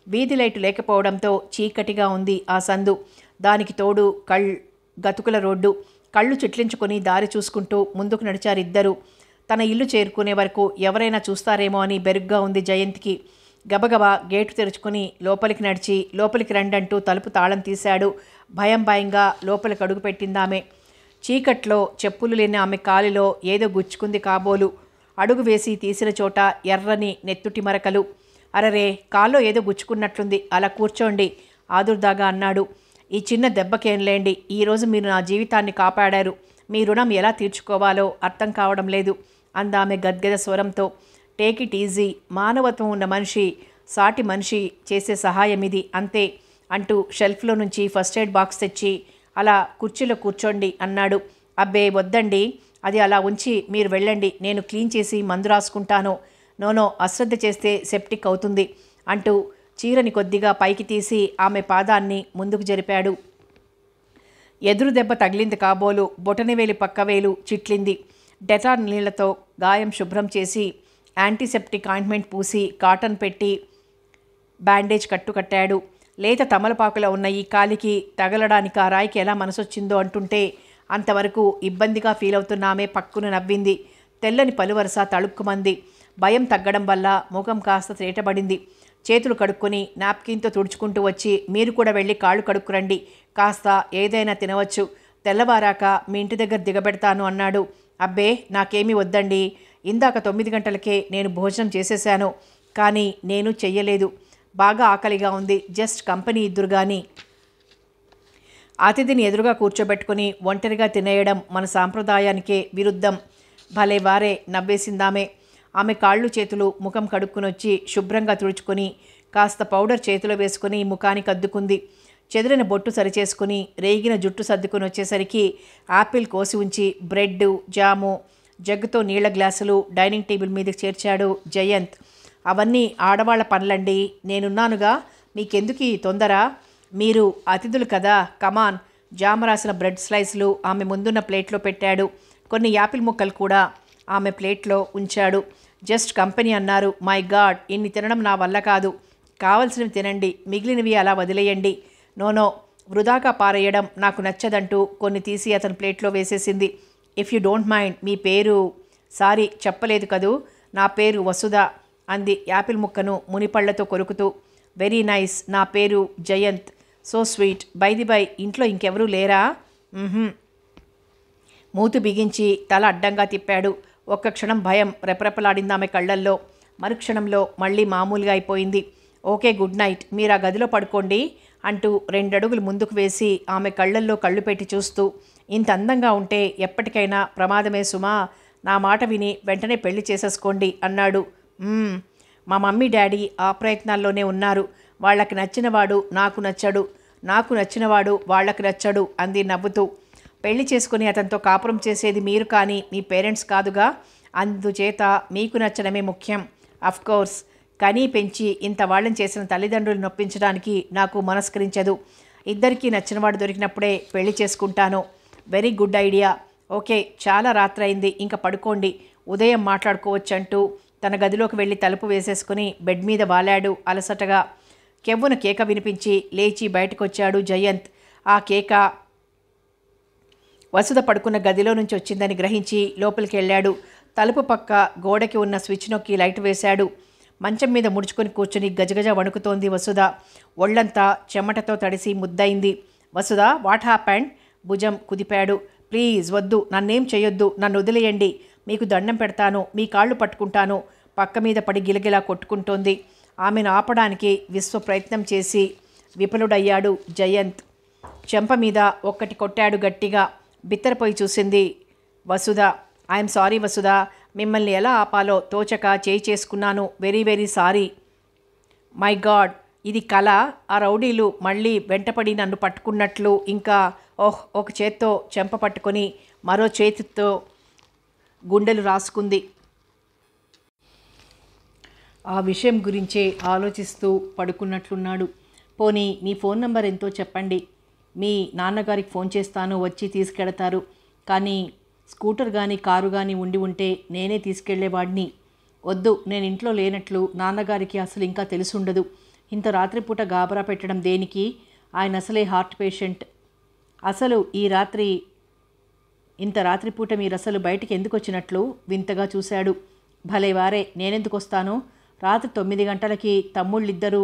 వీధి లైటు లేకపోవడంతో చీకటిగా ఉంది ఆ సందు. దానికి తోడు గతుకుల రోడ్డు. కళ్ళు చిట్లించుకొని దారి చూసుకుంటూ ముందుకు నడిచారిద్దరూ. తన ఇల్లు చేరుకునే వరకు ఎవరైనా చూస్తారేమో అని బెరుగ్గా ఉంది జయంత్కి. గబగబా గేటు తెరుచుకుని లోపలికి నడిచి లోపలికి రండంటూ తలుపు తాళం తీశాడు. భయంగా లోపలికి అడుగు పెట్టిందామె. చీకట్లో చెప్పులు లేని ఆమె కాలిలో ఏదో గుచ్చుకుంది కాబోలు. అడుగు వేసి తీసిన చోట ఎర్రని నెత్తుటి మరకలు. అరరే, కాల్లో ఏదో గుచ్చుకున్నట్లుంది, అలా కూర్చోండి ఆదుర్దాగా అన్నాడు. ఈ చిన్న దెబ్బకేంలేండి, ఈరోజు మీరు నా జీవితాన్ని కాపాడారు. మీ రుణం ఎలా తీర్చుకోవాలో అర్థం కావడం లేదు అందామె గద్గద స్వరంతో. టేక్ ఇట్ ఈజీ, మానవత్వం ఉన్న మనిషి సాటి మనిషి చేసే సహాయం ఇది, అంతే అంటూ షెల్ఫ్లో నుంచి ఫస్ట్ ఎయిడ్ బాక్స్ తెచ్చి అలా కుర్చీలో కూర్చోండి అన్నాడు. అబ్బే వద్దండి, అది అలా ఉంచి మీరు వెళ్ళండి, నేను క్లీన్ చేసి మందు రాసుకుంటాను. నోనో, అశ్రద్ధ చేస్తే సెప్టిక్ అవుతుంది అంటూ చీరని కొద్దిగా పైకి తీసి ఆమె పాదాన్ని ముందుకు జరిపాడు. ఎదురు దెబ్బ తగిలింది కాబోలు. బొటనవేలి పక్కవేలు చిట్లింది. డెటాల్ నీళ్లతో గాయం శుభ్రం చేసి యాంటీసెప్టిక్ ఆయింట్మెంట్ పూసి కాటన్ పెట్టి బ్యాండేజ్ కట్టాడు. లేత తమలపాకులో ఉన్న ఈ కాలికి తగలడానికి ఆ రాయికి ఎలా మనసొచ్చిందో అంటుంటే అంతవరకు ఇబ్బందిగా ఫీల్ అవుతున్న ఆమె పక్కున నవ్వింది. తెల్లని పలువరస తళుక్కుమంది. భయం తగ్గడం వల్ల ముఖం కాస్త తేటబడింది. చేతులు కడుక్కొని నాప్కిన్తో తుడుచుకుంటూ వచ్చి, మీరు కూడా వెళ్ళి కాళ్ళు కడుక్కురండి, కాస్త ఏదైనా తినవచ్చు, తెల్లవారాక మీ ఇంటి దగ్గర దిగబెడతాను అన్నాడు. అబ్బే, నాకేమీ వద్దండి, ఇందాక 9 గంటలకే నేను భోజనం చేసేశాను, కానీ నేను చెయ్యలేదు, బాగా ఆకలిగా ఉంది, జస్ట్ కంపెనీ ఇద్దురు గాని. అతిథిని ఎదురుగా కూర్చోబెట్టుకుని ఒంటరిగా తినేయడం మన సాంప్రదాయానికే విరుద్ధం. భలే వారే, నవ్వేసిందామె. ఆమె కాళ్ళు చేతులు ముఖం కడుక్కునొచ్చి శుభ్రంగా తుడుచుకొని కాస్త పౌడర్ చేతిలో వేసుకుని ముఖానికి అద్దుకుంది. చెదిరిన బొట్టు సరిచేసుకుని రేగిన జుట్టు సర్దుకుని వచ్చేసరికి యాపిల్ కోసి ఉంచి బ్రెడ్, జాము, జగ్గుతో నీళ్ల గ్లాసులు డైనింగ్ టేబుల్ మీదకి చేర్చాడు జయంత్. అవన్నీ ఆడవాళ్ల పనులండి, నేనున్నానుగా, మీకెందుకు ఈ తొందర, మీరు అతిథులు కదా, కమాన్. జామ రాసిన బ్రెడ్ స్లైస్లు ఆమె ముందున్న ప్లేట్లో పెట్టాడు. కొన్ని యాపిల్ ముక్కలు కూడా ఆమె ప్లేట్లో ఉంచాడు. జస్ట్ కంపెనీ అన్నారు, మై గాడ్, ఇన్ని తినడం నా వల్ల కాదు, కావలసినవి తినండి, మిగిలినవి అలా వదిలేయండి. నోనో, వృధాగా పారేయడం నాకు నచ్చదంటూ కొన్ని తీసి అతని ప్లేట్లో వేసేసింది. ఇఫ్ యూ డోంట్ మైండ్, మీ పేరు? సారీ, చెప్పలేదు కదూ, నా పేరు వసుధ అంది యాపిల్ ముక్కను మునిపళ్లతో కొరుకుతూ. వెరీ నైస్, నా పేరు Jayanth, so sweet. By the by, ఇంట్లో ఇంకెవరూ లేరా? మూతి బిగించి తల అడ్డంగా తిప్పాడు. ఒక్క క్షణం భయం రెపరెపలాడింది ఆమె కళ్ళల్లో. మరుక్షణంలో మళ్ళీ మామూలుగా అయిపోయింది. ఓకే, గుడ్ నైట్, మీరు ఆ గదిలో పడుకోండి అంటూ 2 అడుగులు ముందుకు వేసి ఆమె కళ్ళల్లో కళ్ళు పెట్టి చూస్తూ, ఇంత అందంగా ఉంటే ఎప్పటికైనా ప్రమాదమే సుమా, నా మాట విని వెంటనే పెళ్లి చేసేసుకోండి అన్నాడు. మా మమ్మీ డాడీ ఆ ప్రయత్నాల్లోనే ఉన్నారు, వాళ్ళకి నచ్చినవాడు నాకు నచ్చడు, నాకు నచ్చినవాడు వాళ్ళకి నచ్చడు అంది నవ్వుతూ. పెళ్లి చేసుకుని అతనితో కాపురం చేసేది మీరు కానీ మీ పేరెంట్స్ కాదుగా, అందుచేత మీకు నచ్చడమే ముఖ్యం. అఫ్కోర్స్, కనీ పెంచి ఇంత వాళ్ళని చేసిన తల్లిదండ్రులు నొప్పించడానికి నాకు మనస్కరించదు. ఇద్దరికీ నచ్చినవాడు దొరికినప్పుడే పెళ్లి చేసుకుంటాను. Very good idea. ఓకే, చాలా రాత్రైంది, ఇంకా పడుకోండి, ఉదయం మాట్లాడుకోవచ్చంటూ తన గదిలోకి వెళ్ళి తలుపు వేసేసుకుని బెడ్ మీద వాలాడు అలసటగా. కెవ్వున కేక వినిపించి లేచి బయటకొచ్చాడు జయంత్. ఆ కేక వసుధ పడుకున్న గదిలో నుంచి వచ్చిందని గ్రహించి లోపలికి వెళ్ళాడు. తలుపు పక్క గోడకి ఉన్న స్విచ్ నొక్కి లైట్ వేశాడు. మంచం మీద ముడుచుకొని కూర్చుని గజగజ వణుకుతోంది వసుధ. ఒళ్లంతా చెమటతో తడిసి ముద్దయింది. వసుధ, వాట్ హ్యాపెండ్? భుజం కుదిపాడు. ప్లీజ్ వద్దు, నన్నేం చేయొద్దు, నన్ను వదిలేయండి, మీకు దండం పెడతాను, మీ కాళ్ళు పట్టుకుంటాను. పక్క మీద పడి గిలగిలా కొట్టుకుంటోంది. ఆమెను ఆపడానికి విశ్వ ప్రయత్నం చేసి విఫలుడయ్యాడు జయంత్. చెంప మీద ఒక్కటి కొట్టాడు గట్టిగా. బిత్తరపోయి చూసింది వసుధ. ఐఎమ్ సారీ వసుధ, మిమ్మల్ని ఎలా ఆపాలో తోచక చేయి చేసుకున్నాను, very very sorry. My God, ఇది కళ? ఆ రౌడీలు మళ్ళీ వెంటపడి నన్ను పట్టుకున్నట్లు. ఇంకా ఒక చేత్తో చెంప పట్టుకొని మరో చేతితో గుండెలు రాసుకుంది. ఆ విషయం గురించే ఆలోచిస్తూ పడుకున్నట్లున్నాడు. పోనీ మీ ఫోన్ నంబర్ ఎంతో చెప్పండి, మీ నాన్నగారికి ఫోన్ చేస్తాను, వచ్చి తీసుకెడతారు. కానీ స్కూటర్ కానీ కారు కానీ ఉండి ఉంటే నేనే తీసుకెళ్లేవాడిని. వద్దు, నేను ఇంట్లో లేనట్లు నాన్నగారికి అసలు ఇంకా తెలుసుండదు. ఇంత రాత్రిపూట గాబరా పెట్టడం దేనికి? ఆయన అసలే హార్ట్ పేషెంట్. అసలు ఇంత రాత్రిపూట మీరసలు బయటికి ఎందుకు వచ్చినట్లు వింతగా చూశాడు. భలే వారే, నేనెందుకు వస్తాను? రాత్రి 9 గంటలకి తమ్ముళ్ళిద్దరూ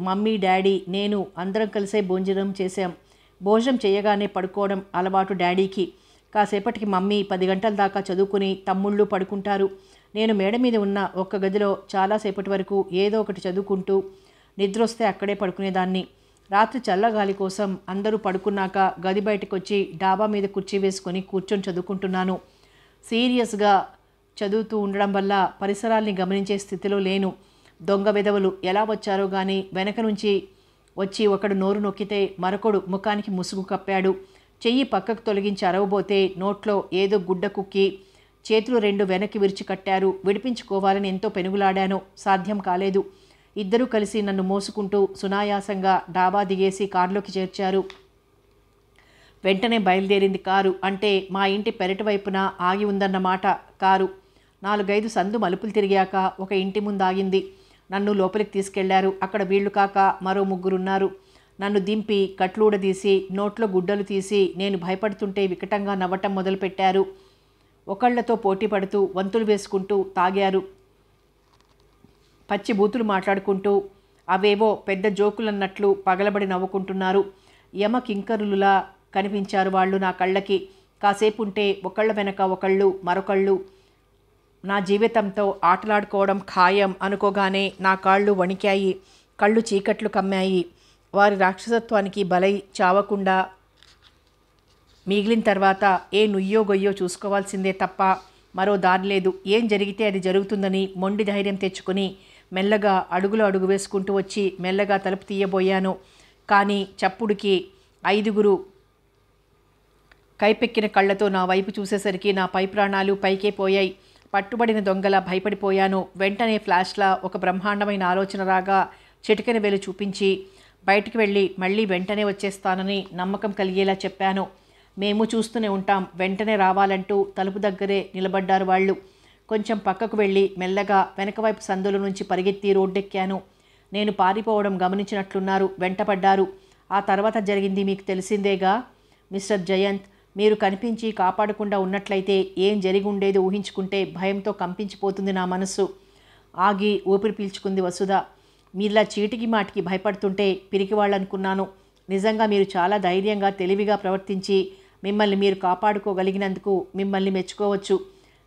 మమ్మీ, డాడీ, నేను అందరం కలిసే భోజనం చేశాం. భోజనం చేయగానే పడుకోవడం అలవాటు డాడీకి. కాసేపటికి మమ్మీ 10 గంటల దాకా చదువుకుని తమ్ముళ్ళు పడుకుంటారు. నేను మేడ మీద ఉన్న ఒక్క గదిలో చాలాసేపటి వరకు ఏదో ఒకటి చదువుకుంటూ నిద్రొస్తే అక్కడే పడుకునేదాన్ని. రాత్రి చల్లగాలి కోసం అందరూ పడుకున్నాక గది బయటకు వచ్చి డాబా మీద కుర్చీ వేసుకొని కూర్చొని చదువుకుంటున్నాను. సీరియస్గా చదువుతూ ఉండడం వల్ల పరిసరాల్ని గమనించే స్థితిలో లేను. దొంగ వెధవలు ఎలా వచ్చారో గానీ వెనక నుంచి వచ్చి ఒకడు నోరు నొక్కితే మరొకడు ముఖానికి ముసుగు కప్పాడు. చెయ్యి పక్కకు తొలగించి అరవబోతే నోట్లో ఏదో గుడ్డ కుక్కి చేతులు 2 వెనక్కి విరిచి కట్టారు. విడిపించుకోవాలని ఎంతో పెనుగులాడాను, సాధ్యం కాలేదు. ఇద్దరూ కలిసి నన్ను మోసుకుంటూ సునాయాసంగా డాబా దిగేసి కారులోకి చేర్చారు. వెంటనే బయలుదేరింది కారు. అంటే మా ఇంటి పెరటి వైపున ఆగి ఉందన్నమాట కారు. 4-5 సందు మలుపులు తిరిగాక ఒక ఇంటి ముందు ఆగింది. నన్ను లోపలికి తీసుకెళ్లారు. అక్కడ వీళ్లు కాక మరో 3 ఉన్నారు. నన్ను దింపి కట్లూడదీసి నోట్లో గుడ్డలు తీసి నేను భయపడుతుంటే వికటంగా నవ్వటం మొదలుపెట్టారు. ఒకళ్లతో పోటీ పడుతూ వంతులు వేసుకుంటూ తాగారు. పచ్చి బూతులు మాట్లాడుకుంటూ అవేవో పెద్ద జోకులన్నట్లు పగలబడి నవ్వుకుంటున్నారు. యమ కింకరులులా కనిపించారు వాళ్ళు నా కళ్ళకి. కాసేపుంటే ఒకళ్ళ వెనక ఒకళ్ళు మరొకళ్ళు నా జీవితంతో ఆటలాడుకోవడం ఖాయం అనుకోగానే నా కాళ్ళు వణికాయి, కళ్ళు చీకట్లు కమ్మాయి. వారి రాక్షసత్వానికి బలై చావకుండా మిగిలిన తర్వాత ఏ నుయ్యో గొయ్యో చూసుకోవాల్సిందే తప్ప మరో దారి లేదు. ఏం జరిగితే అది జరుగుతుందని మొండి ధైర్యం తెచ్చుకొని మెల్లగా అడుగు వేసుకుంటూ వచ్చి మెల్లగా తలుపు తీయబోయాను. కానీ చప్పుడుకి 5గురు కైపెక్కిన కళ్ళతో నా వైపు చూసేసరికి నా పై ప్రాణాలు పైకే పోయాయి. పట్టుబడిన దొంగలా భయపడిపోయాను. వెంటనే ఫ్లాష్లా ఒక బ్రహ్మాండమైన ఆలోచన రాగా చిటికెన వేలు చూపించి బయటికి వెళ్ళి మళ్ళీ వెంటనే వచ్చేస్తానని నమ్మకం కలిగేలా చెప్పాను. మేము చూస్తూనే ఉంటాం, వెంటనే రావాలంటూ తలుపు దగ్గరే నిలబడ్డారు వాళ్ళు. కొంచెం పక్కకు వెళ్ళి మెల్లగా వెనకవైపు సందుల నుంచి పరిగెత్తి రోడ్డెక్కాను. నేను పారిపోవడం గమనించినట్లున్నారు, వెంటపడ్డారు. ఆ తర్వాత జరిగింది మీకు తెలిసిందేగా. మిస్టర్ జయంత్, మీరు కనిపించి కాపాడకుండా ఉన్నట్లయితే ఏం జరిగి ఉండేది ఊహించుకుంటే భయంతో కంపించిపోతుంది నా మనస్సు. ఆగి ఊపిరి పీల్చుకుంది వసుధ. మీరిలా చీటికి మాటికి భయపడుతుంటే పిరికివాళ్ళనుకున్నాను. నిజంగా మీరు చాలా ధైర్యంగా తెలివిగా ప్రవర్తించి మిమ్మల్ని మీరు కాపాడుకోగలిగినందుకు మిమ్మల్ని మెచ్చుకోవచ్చు.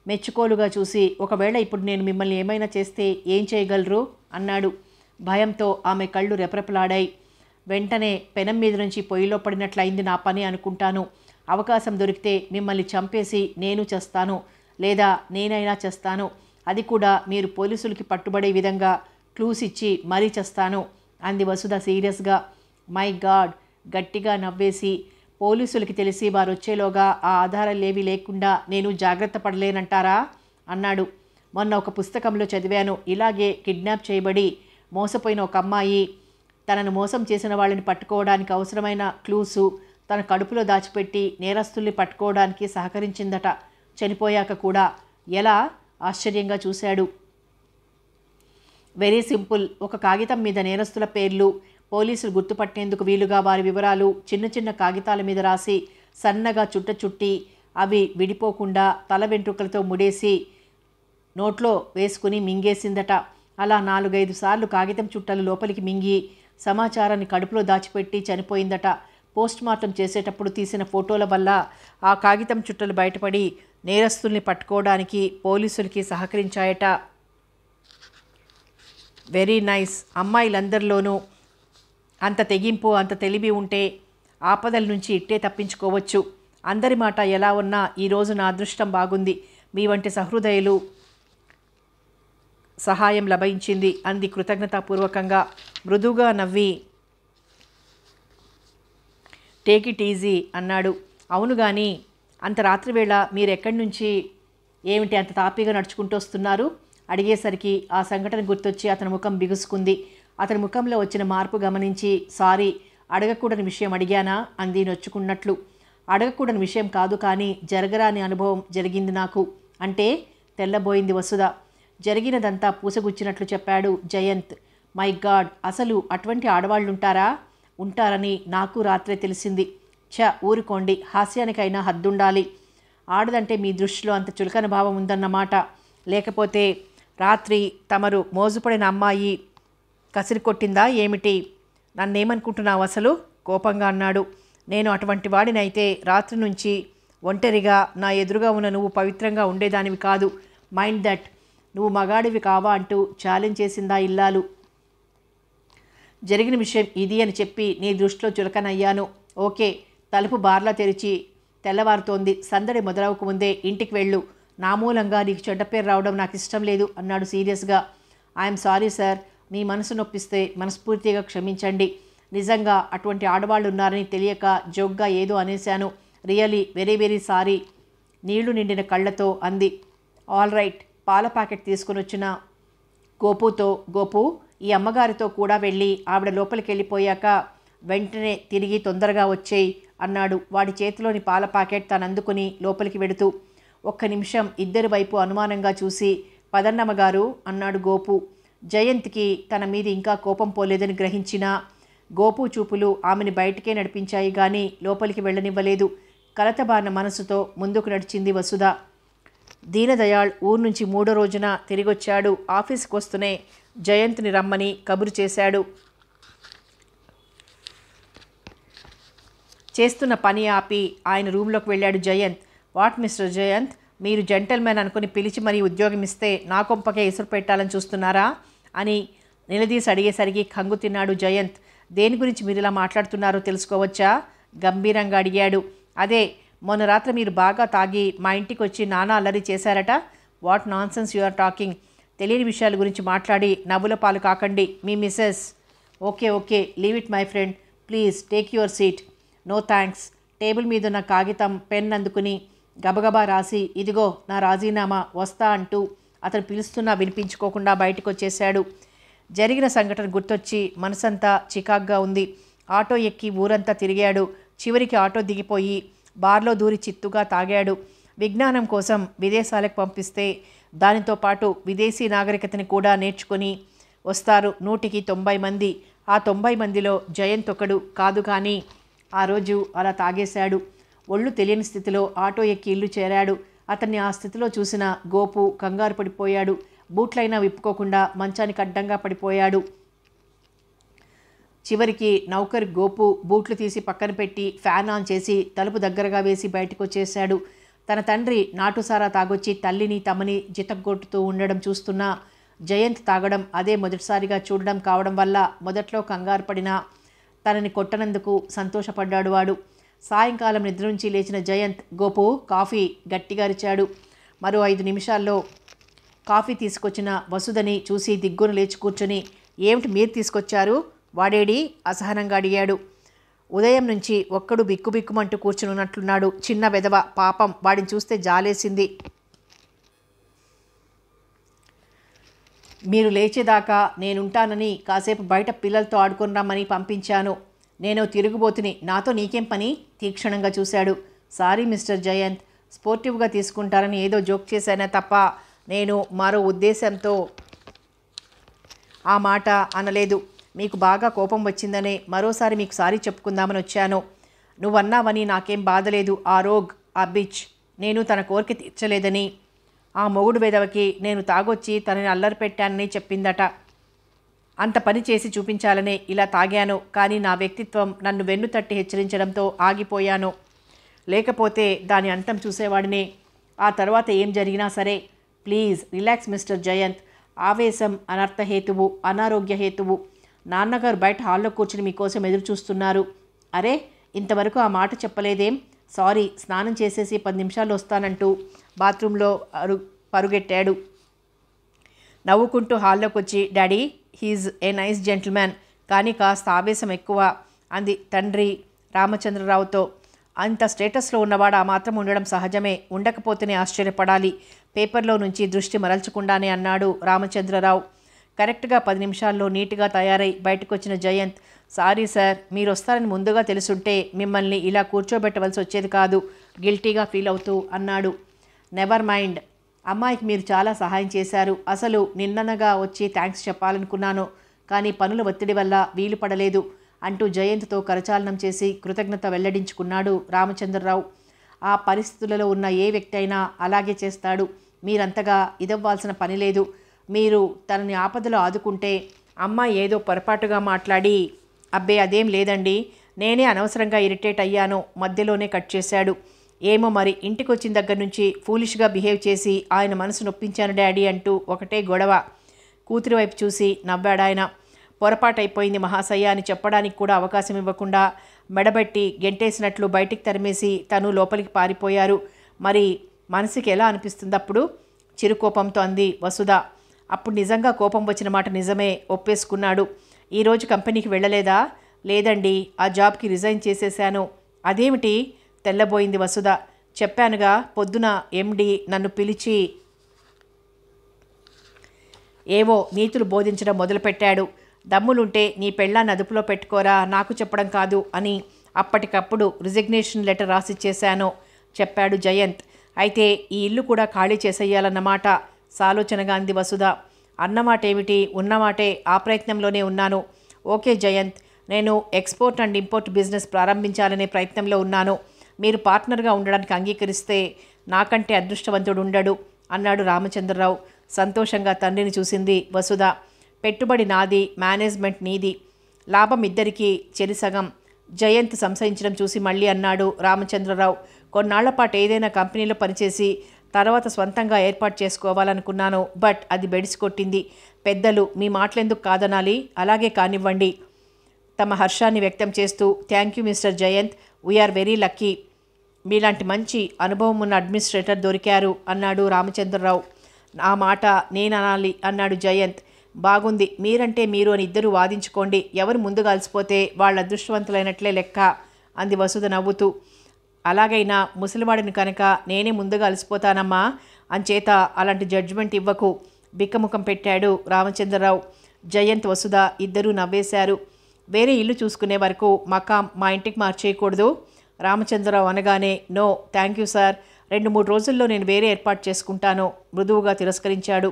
మెచ్చుకోలుగా చూసి ఒకవేళ ఇప్పుడు నేను మిమ్మల్ని ఏమైనా చేస్తే ఏం చేయగలరు అన్నాడు. భయంతో ఆమె కళ్ళు రెపరెపలాడాయి. వెంటనే పెనం మీద నుంచి పొయ్యిలో పడినట్లయింది నా పని అనుకుంటాను. అవకాశం దొరికితే మిమ్మల్ని చంపేసి నేను చేస్తాను, లేదా నేనైనా చేస్తాను. అది కూడా మీరు పోలీసులకి పట్టుబడే విధంగా క్లూస్ ఇచ్చి మరీ చేస్తాను అంది వసుధ సీరియస్గా. మై గాడ్, గట్టిగా నవ్వేసి పోలీసులకి తెలిసి వారు వచ్చేలోగా ఆ ఆధారాలేవీ లేకుండా నేను జాగ్రత్త పడలేనంటారా అన్నాడు. మొన్న ఒక పుస్తకంలో చదివాను, ఇలాగే కిడ్నాప్ చేయబడి మోసపోయిన ఒక అమ్మాయి తనను మోసం చేసిన వాళ్ళని పట్టుకోవడానికి అవసరమైన క్లూసు తన కడుపులో దాచిపెట్టి నేరస్తుల్ని పట్టుకోవడానికి సహకరించిందట, చనిపోయాక కూడా. ఎలా? ఆశ్చర్యంగా చూశాడు. Very simple. ఒక కాగితం మీద నేరస్తుల పేర్లు, పోలీసులు గుర్తుపట్టేందుకు వీలుగా వారి వివరాలు చిన్న చిన్న కాగితాల మీద రాసి సన్నగా చుట్టి అవి విడిపోకుండా తల వెంట్రుకలతో ముడేసి నోట్లో వేసుకుని మింగేసిందట. అలా 4-5 సార్లు కాగితం చుట్టలు లోపలికి మింగి సమాచారాన్ని కడుపులో దాచిపెట్టి చనిపోయిందట. పోస్ట్మార్టం చేసేటప్పుడు తీసిన ఫోటోల వల్ల ఆ కాగితం చుట్టలు బయటపడి నేరస్తుల్ని పట్టుకోవడానికి పోలీసులకి సహకరించాయట. Very nice. అమ్మాయిలందరిలోనూ అంత తెగింపు అంత తెలివి ఉంటే ఆపదల నుంచి ఇట్టే తప్పించుకోవచ్చు. అందరి మాట ఎలా ఉన్నా ఈరోజు నా అదృష్టం బాగుంది. మీ వంటి సహృదయులు సహాయం లభించింది అంది కృతజ్ఞతాపూర్వకంగా. మృదువుగా నవ్వి టేక్ ఇట్ ఈజీ అన్నాడు. అవును కానీ అంత రాత్రివేళ మీరెక్కడి నుంచి ఏమిటి అంత తాపీగా నడుచుకుంటూ వస్తున్నారు అడిగేసరికి ఆ సంఘటన గుర్తొచ్చి అతని ముఖం బిగుసుకుంది. అతని ముఖంలో వచ్చిన మార్పు గమనించి సారీ, అడగకూడని విషయం అడిగానా అంది నొచ్చుకున్నట్లు. అడగకూడని విషయం కాదు, కానీ జరగరాని అనుభవం జరిగింది నాకు. అంటే? తెల్లబోయింది వసుధ. జరిగినదంతా పూసగుచ్చినట్లు చెప్పాడు జయంత్. మై గాడ్, అసలు అటువంటి ఆడవాళ్ళుంటారా? ఉంటారని నాకు రాత్రే తెలిసింది. ఊరుకోండి, హాస్యానికైనా హద్దుండాలి. ఆడదంటే మీ దృష్టిలో అంత చులకన భావం ఉందన్నమాట. లేకపోతే రాత్రి తమరు మోజుపడిన అమ్మాయి కసిరి కొట్టిందా ఏమిటి? నన్నేమనుకుంటున్నావు అసలు? కోపంగా అన్నాడు. నేను అటువంటి వాడినైతే రాత్రి నుంచి ఒంటరిగా నా ఎదురుగా ఉన్న నువ్వు పవిత్రంగా ఉండేదానివి కాదు. Mind that. నువ్వు మగాడివి కావా అంటూ ఛాలెంజ్ చేసిందా ఇల్లాలు. జరిగిన విషయం ఇది అని చెప్పి నీ దృష్టిలో చులకనయ్యాను. ఓకే, తలుపు బార్లా తెరిచి తెల్లవారుతోంది. సందడి మొదలవక ముందే ఇంటికి వెళ్ళు. నా మూలంగా నీకు చెడ్డ పేరు రావడం నాకు ఇష్టం లేదు అన్నాడు సీరియస్గా. ఐఎమ్ సారీ సార్, మీ మనసు నొప్పిస్తే మనస్ఫూర్తిగా క్షమించండి. నిజంగా అటువంటి ఆడవాళ్ళు ఉన్నారని తెలియక జోక్గా ఏదో అనేశాను. రియలీ వెరీ వెరీ సారీ నీళ్లు నిండిన కళ్ళతో అంది. All right. పాల ప్యాకెట్ తీసుకుని వచ్చిన గోపుతో, గోపు ఈ అమ్మగారితో కూడా వెళ్ళి ఆవిడ లోపలికి వెళ్ళిపోయాక వెంటనే తిరిగి తొందరగా వచ్చేయి అన్నాడు. వాడి చేతిలోని పాల ప్యాకెట్ తను అందుకుని లోపలికి వెడుతూ. ఒక్క నిమిషం ఇద్దరి వైపు అనుమానంగా చూసి పదన్నమ్మగారు అన్నాడు గోపు. జయంత్కి తన మీద ఇంకా కోపం పోలేదని గ్రహించినా గోపు చూపులు ఆమెని బయటికే నడిపించాయి కానీ లోపలికి వెళ్ళనివ్వలేదు. కలతబారిన మనసుతో ముందుకు నడిచింది వసుధ. దీనదయాళ్ ఊరు నుంచి 3వ రోజున తిరిగొచ్చాడు. ఆఫీస్కి వస్తూనే జయంత్ని రమ్మని కబురు చేశాడు. చేస్తున్న పని ఆపి ఆయన రూమ్లోకి వెళ్ళాడు జయంత్. వాట్ మిస్టర్ జయంత్, మీరు జెంటల్మెన్ అనుకుని పిలిచి మరీ ఉద్యోగం ఇస్తే నా కొంపకే ఎసురు పెట్టాలని చూస్తున్నారా అని నిలదీసి అడిగేసరికి కంగు తిన్నాడు జయంత్. దేని గురించి మీరు ఇలా మాట్లాడుతున్నారో తెలుసుకోవచ్చా? గంభీరంగా అడిగాడు. అదే, మొన్న రాత్రి మీరు బాగా తాగి మా ఇంటికి వచ్చి నానా అల్లరి చేశారట. What nonsense you are talking. తెలియని విషయాల గురించి మాట్లాడి నవ్వుల పాలు కాకండి. మీ missus. Okay leave it my friend, please take your seat. No thanks. Table మీదున్న కాగితం పెన్ అందుకుని గబగబా రాసి, ఇదిగో నా రాజీనామా, వస్తా అంటూ అతను పిలుస్తున్నా వినిపించుకోకుండా బయటకు వచ్చేశాడు. జరిగిన సంఘటన గుర్తొచ్చి మనసంతా చికాగ్గా ఉంది. ఆటో ఎక్కి ఊరంతా తిరిగాడు. చివరికి ఆటో దిగిపోయి బార్లో దూరి చిత్తుగా తాగాడు. విజ్ఞానం కోసం విదేశాలకు పంపిస్తే దానితో పాటు విదేశీ నాగరికతని కూడా నేర్చుకొని వస్తారు 100కి 90 మంది. ఆ 90 మందిలో జయంత్ ఒకడు కాదు. కానీ ఆ రోజు అలా తాగేశాడు. ఒళ్ళు తెలియని స్థితిలో ఆటో ఎక్కి ఇల్లు చేరాడు. అతన్ని ఆ స్థితిలో చూసిన గోపు కంగారు పడిపోయాడు. బూట్లైనా విప్పుకోకుండా మంచానికి అడ్డంగా పడిపోయాడు. చివరికి నౌకర్ గోపు బూట్లు తీసి పక్కన పెట్టి ఫ్యాన్ ఆన్ చేసి తలుపు దగ్గరగా వేసి బయటకు వచ్చేశాడు. తన తండ్రి నాటుసారా తాగొచ్చి తల్లిని తమని జితగొట్టుతూ ఉండడం చూస్తున్న జయంత్ తాగడం అదే మొదటిసారిగా చూడడం కావడం వల్ల మొదట్లో కంగారు పడినా తనని కొట్టనందుకు సంతోషపడ్డాడు వాడు. సాయంకాలం నిద్ర నుంచి లేచిన జయంత్, గోపు కాఫీ గట్టిగా అరిచాడు. మరో 5 నిమిషాల్లో కాఫీ తీసుకొచ్చిన వసుదని చూసి దిగ్గున లేచి కూర్చొని, ఏమిటి మీరు తీసుకొచ్చారు? వాడేడి? అసహనంగా అడిగాడు. ఉదయం నుంచి ఒక్కడు బిక్కుబిక్కుమంటూ కూర్చుని ఉన్నట్లున్నాడు. చిన్న వెధవ, పాపం, వాడిని చూస్తే జాలేసింది. మీరు లేచేదాకా నేనుంటానని కాసేపు బయట పిల్లలతో ఆడుకొని రమ్మని పంపించాను. నేను తిరుగుబోతుని, నాతో నీకేం పని? తీక్షణంగా చూశాడు. సారీ మిస్టర్ జయంత్, స్పోర్టివ్గా తీసుకుంటారని ఏదో జోక్ చేశానే తప్ప నేను మరో ఉద్దేశంతో ఆ మాట అనలేదు. మీకు బాగా కోపం వచ్చిందనే మరోసారి మీకు సారీ చెప్పుకుందామని వచ్చాను. నువ్వన్నావని నాకేం బాధలేదు. ఆ రోగ్, ఆ బిచ్ నేను తన కోరిక తీర్చలేదని, ఆ మొగుడు వెదవకి నేను తాగొచ్చి తనని అల్లరి పెట్టానని చెప్పిందట. అంత పని చేసి చూపించాలనే ఇలా తాగాను. కానీ నా వ్యక్తిత్వం నన్ను వెన్ను తట్టి హెచ్చరించడంతో ఆగిపోయాను. లేకపోతే దాని అంతం చూసేవాడిని. ఆ తర్వాత ఏం జరిగినా సరే. Please relax mister Jayanth. ఆవేశం అనర్థహేతువు, అనారోగ్య హేతువు. నాన్నగారు బయట హాల్లో కూర్చుని మీకోసం ఎదురు చూస్తున్నారు. అరే, ఇంతవరకు ఆ మాట చెప్పలేదేం? సారీ, స్నానం చేసేసి 10 నిమిషాల్లో వస్తానంటూ బాత్రూంలో పరుగెట్టాడు. నవ్వుకుంటూ హాల్లోకి వచ్చి, daddy, he's a nice gentleman, కానీ కాస్త ఆవేశం ఎక్కువ అంది తండ్రి రామచంద్రరావుతో. అంత స్టేటస్లో ఉన్నవాడు ఆ మాత్రం ఉండడం సహజమే, ఉండకపోతేనే ఆశ్చర్యపడాలి. పేపర్లో నుంచి దృష్టి మరల్చకుండానే అన్నాడు రామచంద్రరావు. కరెక్ట్గా 10 నిమిషాల్లో నీట్గా తయారై బయటకు వచ్చిన జయంత్, సారీ సార్, మీరు వస్తారని ముందుగా తెలుసుంటే మిమ్మల్ని ఇలా కూర్చోబెట్టవలసి వచ్చేది కాదు, గిల్టీగా ఫీల్ అవుతూ అన్నాడు. నెవర్ మైండ్, అమ్మాయికి మీరు చాలా సహాయం చేశారు. అసలు నిన్ననగా వచ్చి థ్యాంక్స్ చెప్పాలనుకున్నాను, కానీ పనుల ఒత్తిడి వల్ల వీలు పడలేదు అంటూ జయంత్తో కరచాలనం చేసి కృతజ్ఞత వెల్లడించుకున్నాడు రామచంద్రరావు. ఆ పరిస్థితులలో ఉన్న ఏ వ్యక్తి అయినా అలాగే చేస్తాడు. మీరంతగా ఇదవ్వాల్సిన పని లేదు. మీరు తనని ఆపదలో ఆదుకుంటే అమ్మాయి ఏదో పొరపాటుగా మాట్లాడి, అబ్బే అదేం లేదండి, నేనే అనవసరంగా ఇరిటేట్ అయ్యాను, మధ్యలోనే కట్ చేశాడు. ఏమో మరి, ఇంటికి వచ్చిన దగ్గర నుంచి ఫూలిష్గా బిహేవ్ చేసి ఆయన మనసు నొప్పించాను డాడీ అంటూ ఒకటే గొడవ. కూతురి వైపు చూసి నవ్వాడాయన. పొరపాటైపోయింది మహాశయ్య అని చెప్పడానికి కూడా అవకాశం ఇవ్వకుండా మెడబెట్టి గెంటేసినట్లు బయటికి తరిమేసి తను లోపలికి పారిపోయారు. మరి మనసుకి ఎలా అనిపిస్తుంది అప్పుడు? చిరుకోపంతో అంది వసుధ. అప్పుడు నిజంగా కోపం వచ్చిన మాట నిజమే, ఒప్పేసుకున్నాడు. ఈరోజు కంపెనీకి వెళ్ళలేదా? లేదండి, ఆ జాబ్కి రిజైన్ చేసేశాను. అదేమిటి? తెల్లబోయింది వసుధ. చెప్పానుగా, పొద్దున ఎండి నన్ను పిలిచి ఏవో నీతులు బోధించడం మొదలుపెట్టాడు. దమ్ములుంటే నీ పెళ్ళాన్ని అదుపులో పెట్టుకోరా, నాకు చెప్పడం కాదు అని అప్పటికప్పుడు రిజిగ్నేషన్ లెటర్ రాసిచ్చేశాను చెప్పాడు జయంత్. అయితే ఈ ఇల్లు కూడా ఖాళీ చేసేయాలన్నమాట సాలోచనగా అంది వసుధ. అన్నమాట ఏమిటి, ఉన్నమాటే, ఆ ప్రయత్నంలోనే ఉన్నాను. ఓకే జయంత్, నేను ఎక్స్పోర్ట్ అండ్ ఇంపోర్ట్ బిజినెస్ ప్రారంభించాలనే ప్రయత్నంలో ఉన్నాను. మీరు పార్ట్నర్గా ఉండడానికి అంగీకరిస్తే నాకంటే అదృష్టవంతుడు ఉండడు అన్నాడు రామచంద్రరావు. సంతోషంగా తండ్రిని చూసింది వసుధ. పెట్టుబడి నాది, మేనేజ్మెంట్ నీది, లాభం ఇద్దరికీ చెరిసగం. జయంత్ సంశయించడం చూసి మళ్ళీ అన్నాడు రామచంద్రరావు. కొన్నాళ్లపాటు ఏదైనా కంపెనీలో పనిచేసి తర్వాత స్వంతంగా ఏర్పాటు చేసుకోవాలనుకున్నాను. బట్ అది బెడిసి కొట్టింది. పెద్దలు మీ మాటలెందుకు కాదనాలి, అలాగే కానివ్వండి. తమ హర్షాన్ని వ్యక్తం చేస్తూ thank you mister Jayanth, we're very lucky. మీలాంటి మంచి అనుభవం ఉన్న అడ్మినిస్ట్రేటర్ దొరికారు అన్నాడు రామచంద్రరావు. ఆ మాట నేననాలి అన్నాడు జయంత్. బాగుంది, మీరంటే మీరు అని ఇద్దరు వాదించుకోండి. ఎవరు ముందుగా అలసిపోతే వాళ్ళ అదృష్టవంతులైనట్లే లెక్క అంది వసుధ నవ్వుతూ. అలాగైనా ముసలివాడిని కనుక నేనే ముందుగా అలసిపోతానమ్మా, అంచేత అలాంటి జడ్జిమెంట్ ఇవ్వకు బిక్కముఖం పెట్టాడు రామచంద్రరావు. జయంత్ వసుధ ఇద్దరూ నవ్వేశారు. వేరే ఇల్లు చూసుకునే వరకు మకాం మా ఇంటికి మార్చేయకూడదు రామచంద్రరావు అనగానే నో థ్యాంక్ యూ సార్, 2-3 రోజుల్లో నేను వేరే ఏర్పాటు చేసుకుంటాను మృదువుగా తిరస్కరించాడు.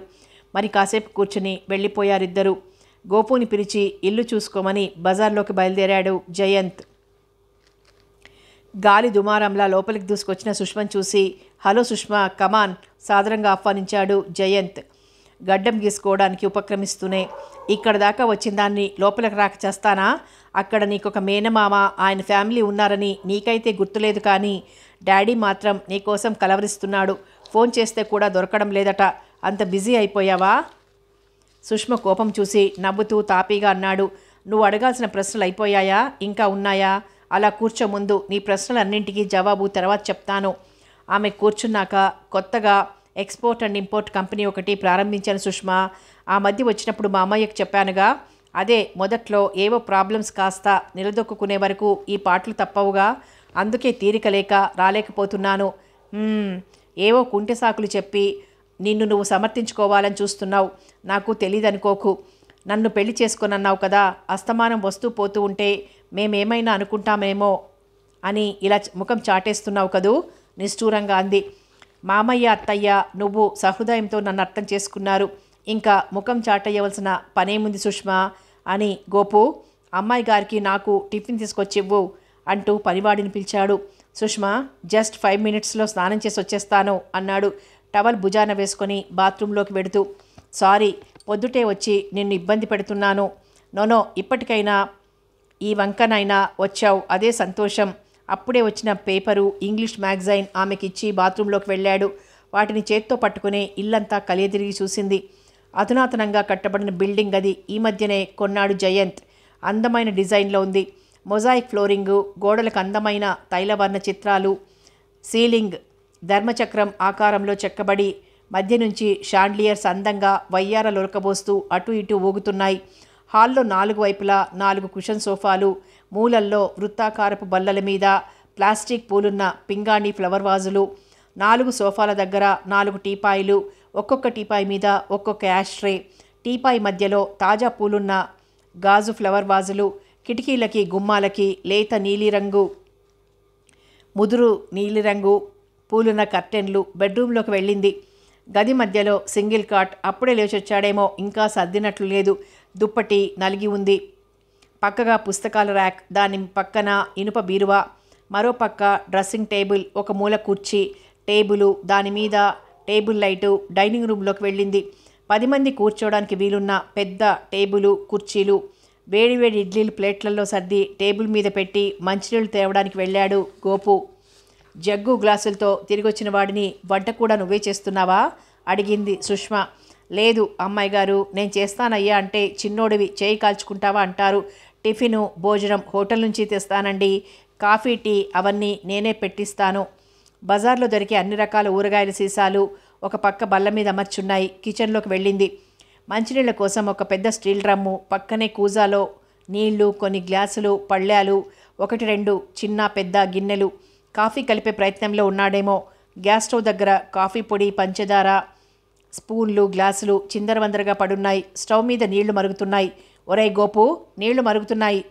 మరి కాసేపు కూర్చుని వెళ్ళిపోయారిద్దరూ. గోపుని పిలిచి ఇల్లు చూసుకోమని బజార్లోకి బయలుదేరాడు జయంత్. గాలి దుమారంలా లోపలికి దూసుకొచ్చిన సుష్మను చూసి హలో సుష్మా కమాన్ సాదరంగా ఆహ్వానించాడు జయంత్. గడ్డం గీసుకోవడానికి ఉపక్రమిస్తూనే ఇక్కడ దాకా వచ్చిన దాన్ని లోపలికి రాక చేస్తానా? అక్కడ నీకొక మేనమామ, ఆయన ఫ్యామిలీ ఉన్నారని నీకైతే గుర్తులేదు, కానీ డాడీ మాత్రం నీకోసం కలవరిస్తున్నాడు. ఫోన్ చేస్తే కూడా దొరకడం లేదట. అంత బిజీ అయిపోయావా? సుష్మ కోపం చూసి నవ్వుతూ తాపీగా అన్నాడు. నువ్వు అడగాల్సిన ప్రశ్నలు అయిపోయాయా, ఇంకా ఉన్నాయా? అలా కూర్చో, ముందు నీ ప్రశ్నలన్నింటికీ జవాబు తర్వాత చెప్తాను. ఆమె కూర్చున్నాక కొత్తగా ఎక్స్పోర్ట్ అండ్ ఇంపోర్ట్ కంపెనీ ఒకటి ప్రారంభించాను సుష్మా. ఆ మధ్య వచ్చినప్పుడు మా అమ్మయ్యకు చెప్పానుగా. అదే మొదట్లో ఏవో ప్రాబ్లమ్స్ కాస్త నిలదొక్కునే వరకు ఈ పాటలు తప్పవుగా. అందుకే తీరిక లేక రాలేకపోతున్నాను. ఏవో కుంటె సాకులు చెప్పి నిన్ను నువ్వు సమర్థించుకోవాలని చూస్తున్నావు. నాకు తెలీదనుకోకు. నన్ను పెళ్లి చేసుకొనన్నావు కదా, అస్తమానం వస్తూ పోతూ ఉంటే మేమేమైనా అనుకుంటామేమో అని ఇలా ముఖం చాటేస్తున్నావు కదూ నిష్ఠూరంగా అంది. మామయ్య అత్తయ్య నువ్వు సహృదయంతో నన్ను అర్థం చేసుకున్నారు. ఇంకా ముఖం చాటయ్యవలసిన పనేముంది సుష్మా అని గోపు అమ్మాయి గారికి నాకు టిఫిన్ తీసుకొచ్చివ్వు అంటూ పనివాడిని పిలిచాడు. సుష్మా జస్ట్ 5 మినిట్స్లో స్నానం చేసి వచ్చేస్తాను అన్నాడు టవల్ భుజాన వేసుకొని బాత్రూంలోకి వెడుతూ. సారీ, పొద్దుటే వచ్చి నిన్ను ఇబ్బంది పెడుతున్నాను. నోనో, ఇప్పటికైనా ఈ వంకనైనా వచ్చావు, అదే సంతోషం. అప్పుడే వచ్చిన పేపరు, ఇంగ్లీష్ మ్యాగజైన్ ఆమెకిచ్చి బాత్రూంలోకి వెళ్ళాడు. వాటిని చేత్తో పట్టుకుని ఇల్లంతా కలియతిరిగి చూసింది. అధునాతనంగా కట్టబడిన బిల్డింగ్ అది. ఈ మధ్యనే కొన్నాడు జయంత్. అందమైన డిజైన్లో ఉంది. మొజాయిక్ ఫ్లోరింగు, గోడలకు అందమైన తైలవర్ణ చిత్రాలు, సీలింగ్ ధర్మచక్రం ఆకారంలో చెక్కబడి మధ్య నుంచి షాండ్లియర్స్ అందంగా వయ్యార లొలకబోస్తూ అటు ఇటు ఊగుతున్నాయి. హాల్లో 4 వైపులా 4 కుషన్ సోఫాలు, మూలల్లో వృత్తాకారపు బల్లల మీద ప్లాస్టిక్ పూలున్న పింగాణి ఫ్లవర్ వాజులు, 4 సోఫాల దగ్గర 4 టీపాయిలు, ఒక్కొక్క టీపాయి మీద ఒక్కొక్క యాష్ట్రే, టీపాయి మధ్యలో తాజా పూలున్న గాజు ఫ్లవర్ వాజులు, కిటికీలకి గుమ్మాలకి లేత నీలిరంగు ముదురు నీలిరంగు పూలున్న కర్టెన్లు. బెడ్రూమ్లోకి వెళ్ళింది. గది మధ్యలో సింగిల్ కాట్. అప్పుడే లేచొచ్చాడేమో, ఇంకా సర్దినట్లు లేదు. దుప్పటి నలిగి ఉంది. పక్కగా పుస్తకాల ర్యాక్, దాని పక్కన ఇనుప బీరువా, మరో పక్క డ్రెస్సింగ్ టేబుల్, ఒక మూల కుర్చీ, టేబులు, దాని మీద టేబుల్ లైటు. డైనింగ్ రూమ్లోకి వెళ్ళింది. 10 మంది కూర్చోవడానికి వీలున్న పెద్ద టేబులు, కుర్చీలు. వేడివేడి ఇడ్లీలు ప్లేట్లలో సర్ది టేబుల్ మీద పెట్టి మంచినీళ్ళు తేవడానికి వెళ్ళాడు గోపు. జగ్గు గ్లాసులతో తిరిగొచ్చిన వాడిని వంట కూడా నువ్వే చేస్తున్నావా అడిగింది సుష్మ. లేదు అమ్మాయి గారు, నేను చేస్తానయ్యా అంటే చిన్నోడివి చేయి కాల్చుకుంటావా అంటారు. టిఫిను భోజనం హోటల్ నుంచి తెస్తానండి. కాఫీ టీ అవన్నీ నేనే పెట్టిస్తాను. బజార్లో దొరికే అన్ని రకాల ఊరగాయల సీసాలు ఒక పక్క బల్ల మీద అమర్చున్నాయి. కిచెన్లోకి వెళ్ళింది. మంచినీళ్ళ కోసం ఒక పెద్ద స్టీల్ డ్రమ్ము, పక్కనే కూజాలో నీళ్లు, కొన్ని గ్లాసులు, పళ్ళాలు, 1-2 చిన్న పెద్ద గిన్నెలు. కాఫీ కలిపే ప్రయత్నంలో ఉన్నాడేమో. గ్యాస్ స్టవ్ దగ్గర కాఫీ పొడి, పంచదార, స్పూన్లు, గ్లాసులు చిందరవందరగా పడున్నాయి. స్టవ్ మీద నీళ్లు మరుగుతున్నాయి. ఒరేయ్ గోపు, నీళ్లు మరుగుతున్నాయి,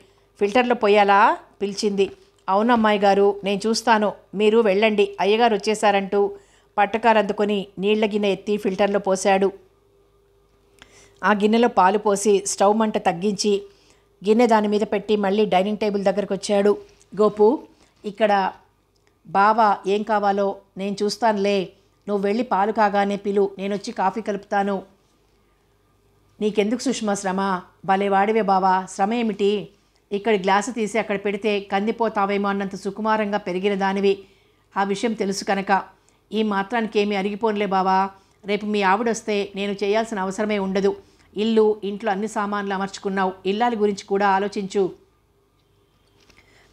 ఫిల్టర్లో పోయాలా పిలిచింది. అవునమ్మాయి గారు, నేను చూస్తాను, మీరు వెళ్ళండి, అయ్యగారు వచ్చేశారంటూ పట్టకారు అందుకొని నీళ్ల గిన్నె ఎత్తి ఫిల్టర్లో పోశాడు. ఆ గిన్నెలో పాలు పోసి స్టవ్ మంట తగ్గించి గిన్నె దాని మీద పెట్టి మళ్ళీ డైనింగ్ టేబుల్ దగ్గరకు వచ్చాడు. గోపు, ఇక్కడ బావా ఏం కావాలో నేను చూస్తానులే, నువ్వు వెళ్ళి పాలు కాగానే పిలు, నేనొచ్చి కాఫీ కలుపుతాను. నీకెందుకు సుష్మా శ్రమ? భలేవాడివే బావా, శ్రమ ఏమిటి? ఇక్కడి గ్లాసు తీసి అక్కడ పెడితే కందిపోతావేమో అన్నంత సుకుమారంగా పెరిగిన దానివి. ఆ విషయం తెలుసు కనుక ఈ మాత్రానికి ఏమీ అరిగిపోనులే బావా. రేపు మీ ఆవిడొస్తే నేను చేయాల్సిన అవసరమే ఉండదు. ఇల్లు, ఇంట్లో అన్ని సామాన్లు అమర్చుకున్నావు, ఇల్లాలి గురించి కూడా ఆలోచించు.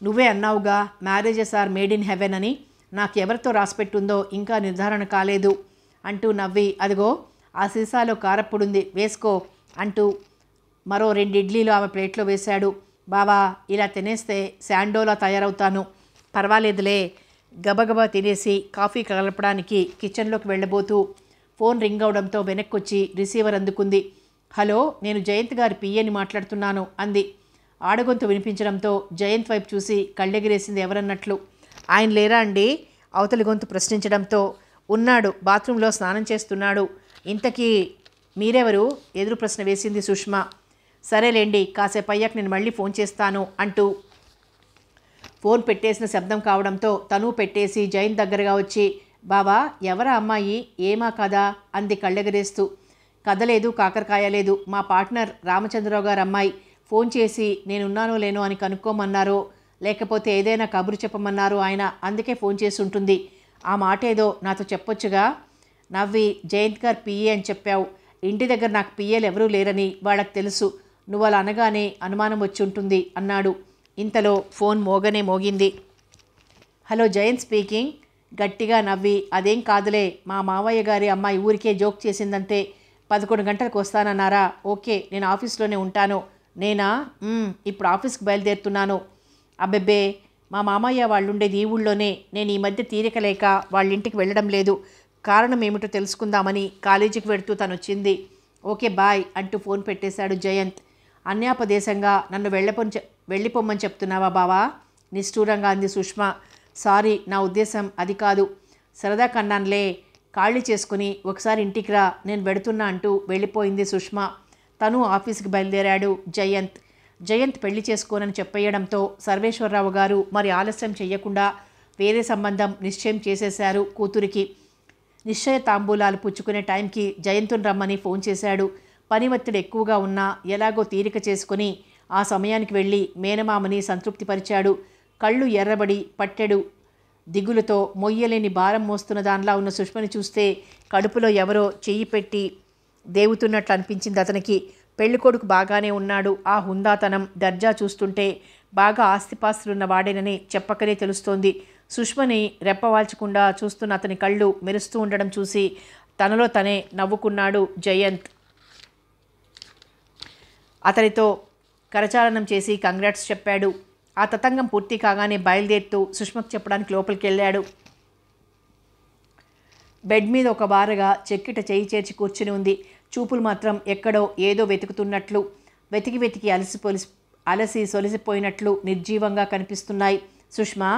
నువ్వే అన్నావుగా marriages are made in heaven అని. నాకు ఎవరితో రాసిపెట్టుందో ఇంకా నిర్ధారణ కాలేదు అంటూ నవ్వి, అదిగో ఆ సీసాలో కారప్పుడుంది, వేసుకో అంటూ మరో 2 ఇడ్లీలు ఆమె ప్లేట్లో వేశాడు. బావా ఇలా తినేస్తే శాండోలా తయారవుతాను. పర్వాలేదులే. గబగబా తినేసి కాఫీ కలపడానికి కిచెన్లోకి వెళ్ళబోతూ ఫోన్ రింగ్ అవడంతో వెనక్కొచ్చి రిసీవర్ అందుకుంది. హలో, నేను జయంత్ గారి పిఏని మాట్లాడుతున్నాను అంది. ఆడగొంతు వినిపించడంతో జయంత్ వైపు చూసి కళ్ళెగిరేసింది ఎవరన్నట్లు. ఆయన లేరా అండి? అవతలి గొంతు ప్రశ్నించడంతో ఉన్నాడు, బాత్రూంలో స్నానం చేస్తున్నాడు. ఇంతకీ మీరెవరు? ఎదురు ప్రశ్న వేసింది సుష్మా. సరేలేండి, కాసేపు అయ్యాక నేను మళ్ళీ ఫోన్ చేస్తాను అంటూ ఫోన్ పెట్టేసిన శబ్దం కావడంతో తను పెట్టేసి జయంత్ దగ్గరగా వచ్చి, బావా ఎవరా అమ్మాయి, ఏమా కదా అంది కళ్ళెగరేస్తూ. కదలేదు, కాకరకాయ లేదు, మా పార్ట్నర్ రామచంద్రరావు గారు అమ్మాయి. ఫోన్ చేసి నేనున్నానో లేనో అని కనుక్కోమన్నారో లేకపోతే ఏదైనా కబురు చెప్పమన్నారు ఆయన, అందుకే ఫోన్ చేసి ఉంటుంది. ఆ మాట ఏదో నాతో చెప్పొచ్చుగా. నవ్వి జయంత్ గారు పిఏ అని చెప్పావు. ఇంటి దగ్గర నాకు పిఏలు ఎవరూ లేరని వాళ్ళకి తెలుసు. నువ్వు అలా అనగానే అనుమానం వచ్చి ఉంటుంది అన్నాడు. ఇంతలో ఫోన్ మోగనే మోగింది. Hello, Jayanth speaking. గట్టిగా నవ్వి, అదేం కాదులే, మా మావయ్య గారి అమ్మాయి ఊరికే జోక్ చేసిందంతే. 11 గంటలకు వస్తానన్నారా? ఓకే, నేను ఆఫీస్లోనే ఉంటాను. నేనా? ఇప్పుడు ఆఫీస్కి బయలుదేరుతున్నాను. అబ్బెబ్బే, మా మామయ్య వాళ్ళుండేది ఈ ఊళ్ళోనే. నేను ఈ మధ్య తీరిక లేక వాళ్ళ ఇంటికి వెళ్ళడం లేదు. కారణం ఏమిటో తెలుసుకుందామని కాలేజీకి వెడుతూ తను వచ్చింది. ఓకే బాయ్ అంటూ ఫోన్ పెట్టేశాడు జయంత్. అన్యాపదేశంగా నన్ను వెళ్ళిపోమ్మని చెప్తున్నావా బావా? నిష్ఠూరంగా అంది సుష్మా. సారీ, నా ఉద్దేశం అది కాదు. సరదా కన్నాన్లే, ఖాళీ చేసుకుని ఒకసారి ఇంటికి రా, నేను వెడుతున్నా అంటూ వెళ్ళిపోయింది సుష్మా. తను ఆఫీస్కి బయలుదేరాడు జయంత్. జయంత్ పెళ్లి చేసుకోనని చెప్పేయడంతో సర్వేశ్వరరావు గారు మరి ఆలస్యం చెయ్యకుండా వేరే సంబంధం నిశ్చయం చేసేశారు కూతురికి. నిశ్చయ తాంబూలాలు పుచ్చుకునే టైంకి జయంతుని రమ్మని ఫోన్ చేశాడు. పని ఒత్తిడి ఎక్కువగా ఉన్నా ఎలాగో తీరిక చేసుకుని ఆ సమయానికి వెళ్ళి మేనమామని సంతృప్తిపరిచాడు. కళ్ళు ఎర్రబడి పట్టెడు దిగులుతో మొయ్యలేని భారం మోస్తున్న దానిలా ఉన్న సుష్మని చూస్తే కడుపులో ఎవరో చెయ్యి పెట్టి దేవుతున్నట్లు అనిపించింది అతనికి. పెళ్ళికొడుకు బాగానే ఉన్నాడు. ఆ హుందాతనం, దర్జా చూస్తుంటే బాగా ఆస్తిపాస్తులున్న వాడేనని చెప్పకనే తెలుస్తోంది. సుష్మని రెప్పవాల్చకుండా చూస్తున్న అతని కళ్ళు మెరుస్తూ ఉండడం చూసి తనలో తనే నవ్వుకున్నాడు జయంత్. అతనితో కరచాలనం చేసి కంగ్రాట్స్ చెప్పాడు. ఆ తతంగం పూర్తి కాగానే బయలుదేరుతూ సుష్మకు చెప్పడానికి లోపలికి వెళ్ళాడు. బెడ్ మీద ఒక వారగా చెక్కిట చేయి చేర్చి కూర్చుని ఉంది. చూపులు మాత్రం ఎక్కడో ఏదో వెతుకుతున్నట్లు, వెతికి వెతికి అలసి సొలిసిపోయినట్లు నిర్జీవంగా కనిపిస్తున్నాయి. సుష్మా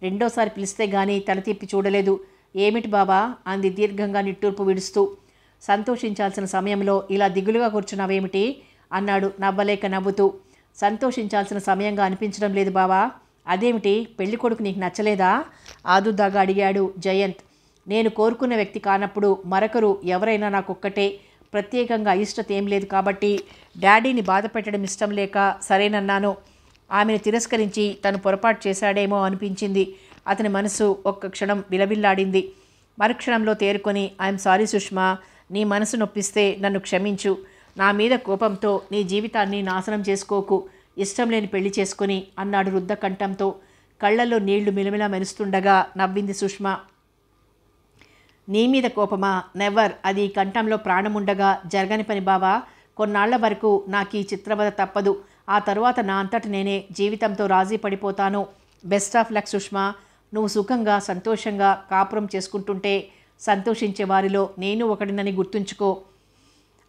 రెండోసారి పిలిస్తే గానీ తల తిప్పి చూడలేదు. ఏమిటి బాబా అంది దీర్ఘంగా నిట్టూర్పు విడుస్తూ. సంతోషించాల్సిన సమయంలో ఇలా దిగులుగా కూర్చున్నావేమిటి అన్నాడు నవ్వలేక నవ్వుతూ. సంతోషించాల్సిన సమయంగా అనిపించడం లేదు బావా. అదేమిటి, పెళ్లి కొడుకు నీకు నచ్చలేదా? ఆదుదాగా అడిగాడు జయంత్. నేను కోరుకున్న వ్యక్తి కానప్పుడు మరొకరు ఎవరైనా నాకొక్కటే. ప్రత్యేకంగా అయిష్టత ఏం లేదు కాబట్టి డాడీని బాధ పెట్టడం ఇష్టం లేక సరేనన్నాను. ఆమెను తిరస్కరించి తను పొరపాటు చేశాడేమో అనిపించింది. అతని మనసు ఒక్క క్షణం విలవిల్లాడింది. మరుక్షణంలో తేరుకొని, ఐఎమ్ సారీ సుష్మా, నీ మనసు నొప్పిస్తే నన్ను క్షమించు. నా మీద కోపంతో నీ జీవితాన్ని నాశనం చేసుకోకు. ఇష్టం లేని పెళ్లి చేసుకుని అన్నాడు రుద్ధ కంఠంతో. కళ్ళల్లో నీళ్లు మిలమిలా మెరుస్తుండగా నవ్వింది సుష్మా. నీ మీద కోపమా? నెవర్. అది కంఠంలో ప్రాణముండగా జరగని పని బావా. కొన్నాళ్ల వరకు నాకు ఈ చిత్రవద తప్పదు. ఆ తరువాత నా అంతట నేనే జీవితంతో రాజీ పడిపోతాను. Best of luck Sushma. నువ్వు సుఖంగా సంతోషంగా కాపురం చేసుకుంటుంటే సంతోషించే వారిలో నేను ఒకడినని గుర్తుంచుకో.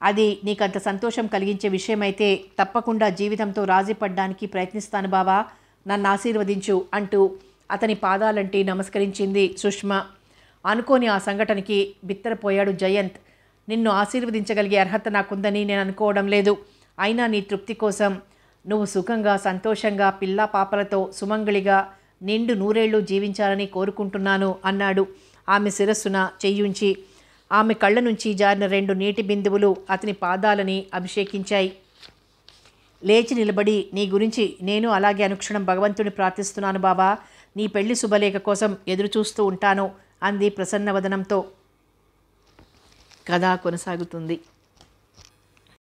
అది నీకంత సంతోషం కలిగించే విషయమైతే తప్పకుండా జీవితంతో రాజీ పడ్డానికి ప్రయత్నిస్తాను బావా. నన్ను ఆశీర్వదించు అంటూ అతని పాదాలంటి నమస్కరించింది సుష్మా. అనుకోని ఆ సంఘటనకి బిత్తరపోయాడు జయంత్. నిన్ను ఆశీర్వదించగలిగే అర్హత నాకుందని నేను అనుకోవడం లేదు. అయినా నీ తృప్తి కోసం నువ్వు సుఖంగా సంతోషంగా పిల్లా పాపలతో సుమంగళిగా నిండు నూరేళ్లు జీవించాలని కోరుకుంటున్నాను అన్నాడు. ఆమె శిరస్సున చెయ్యుంచి ఆమె కళ్ళ నుంచి జారిన 2 నీటి బిందువులు అతని పాదాలని అభిషేకించాయి. లేచి నిలబడి, నీ గురించి నేను అలాగే అనుక్షణం భగవంతుని ప్రార్థిస్తున్నాను బాబా. నీ పెళ్లి శుభలేఖ కోసం ఎదురుచూస్తూ ఉంటాను అంది ప్రసన్నవదనంతో. కథ కొనసాగుతుంది.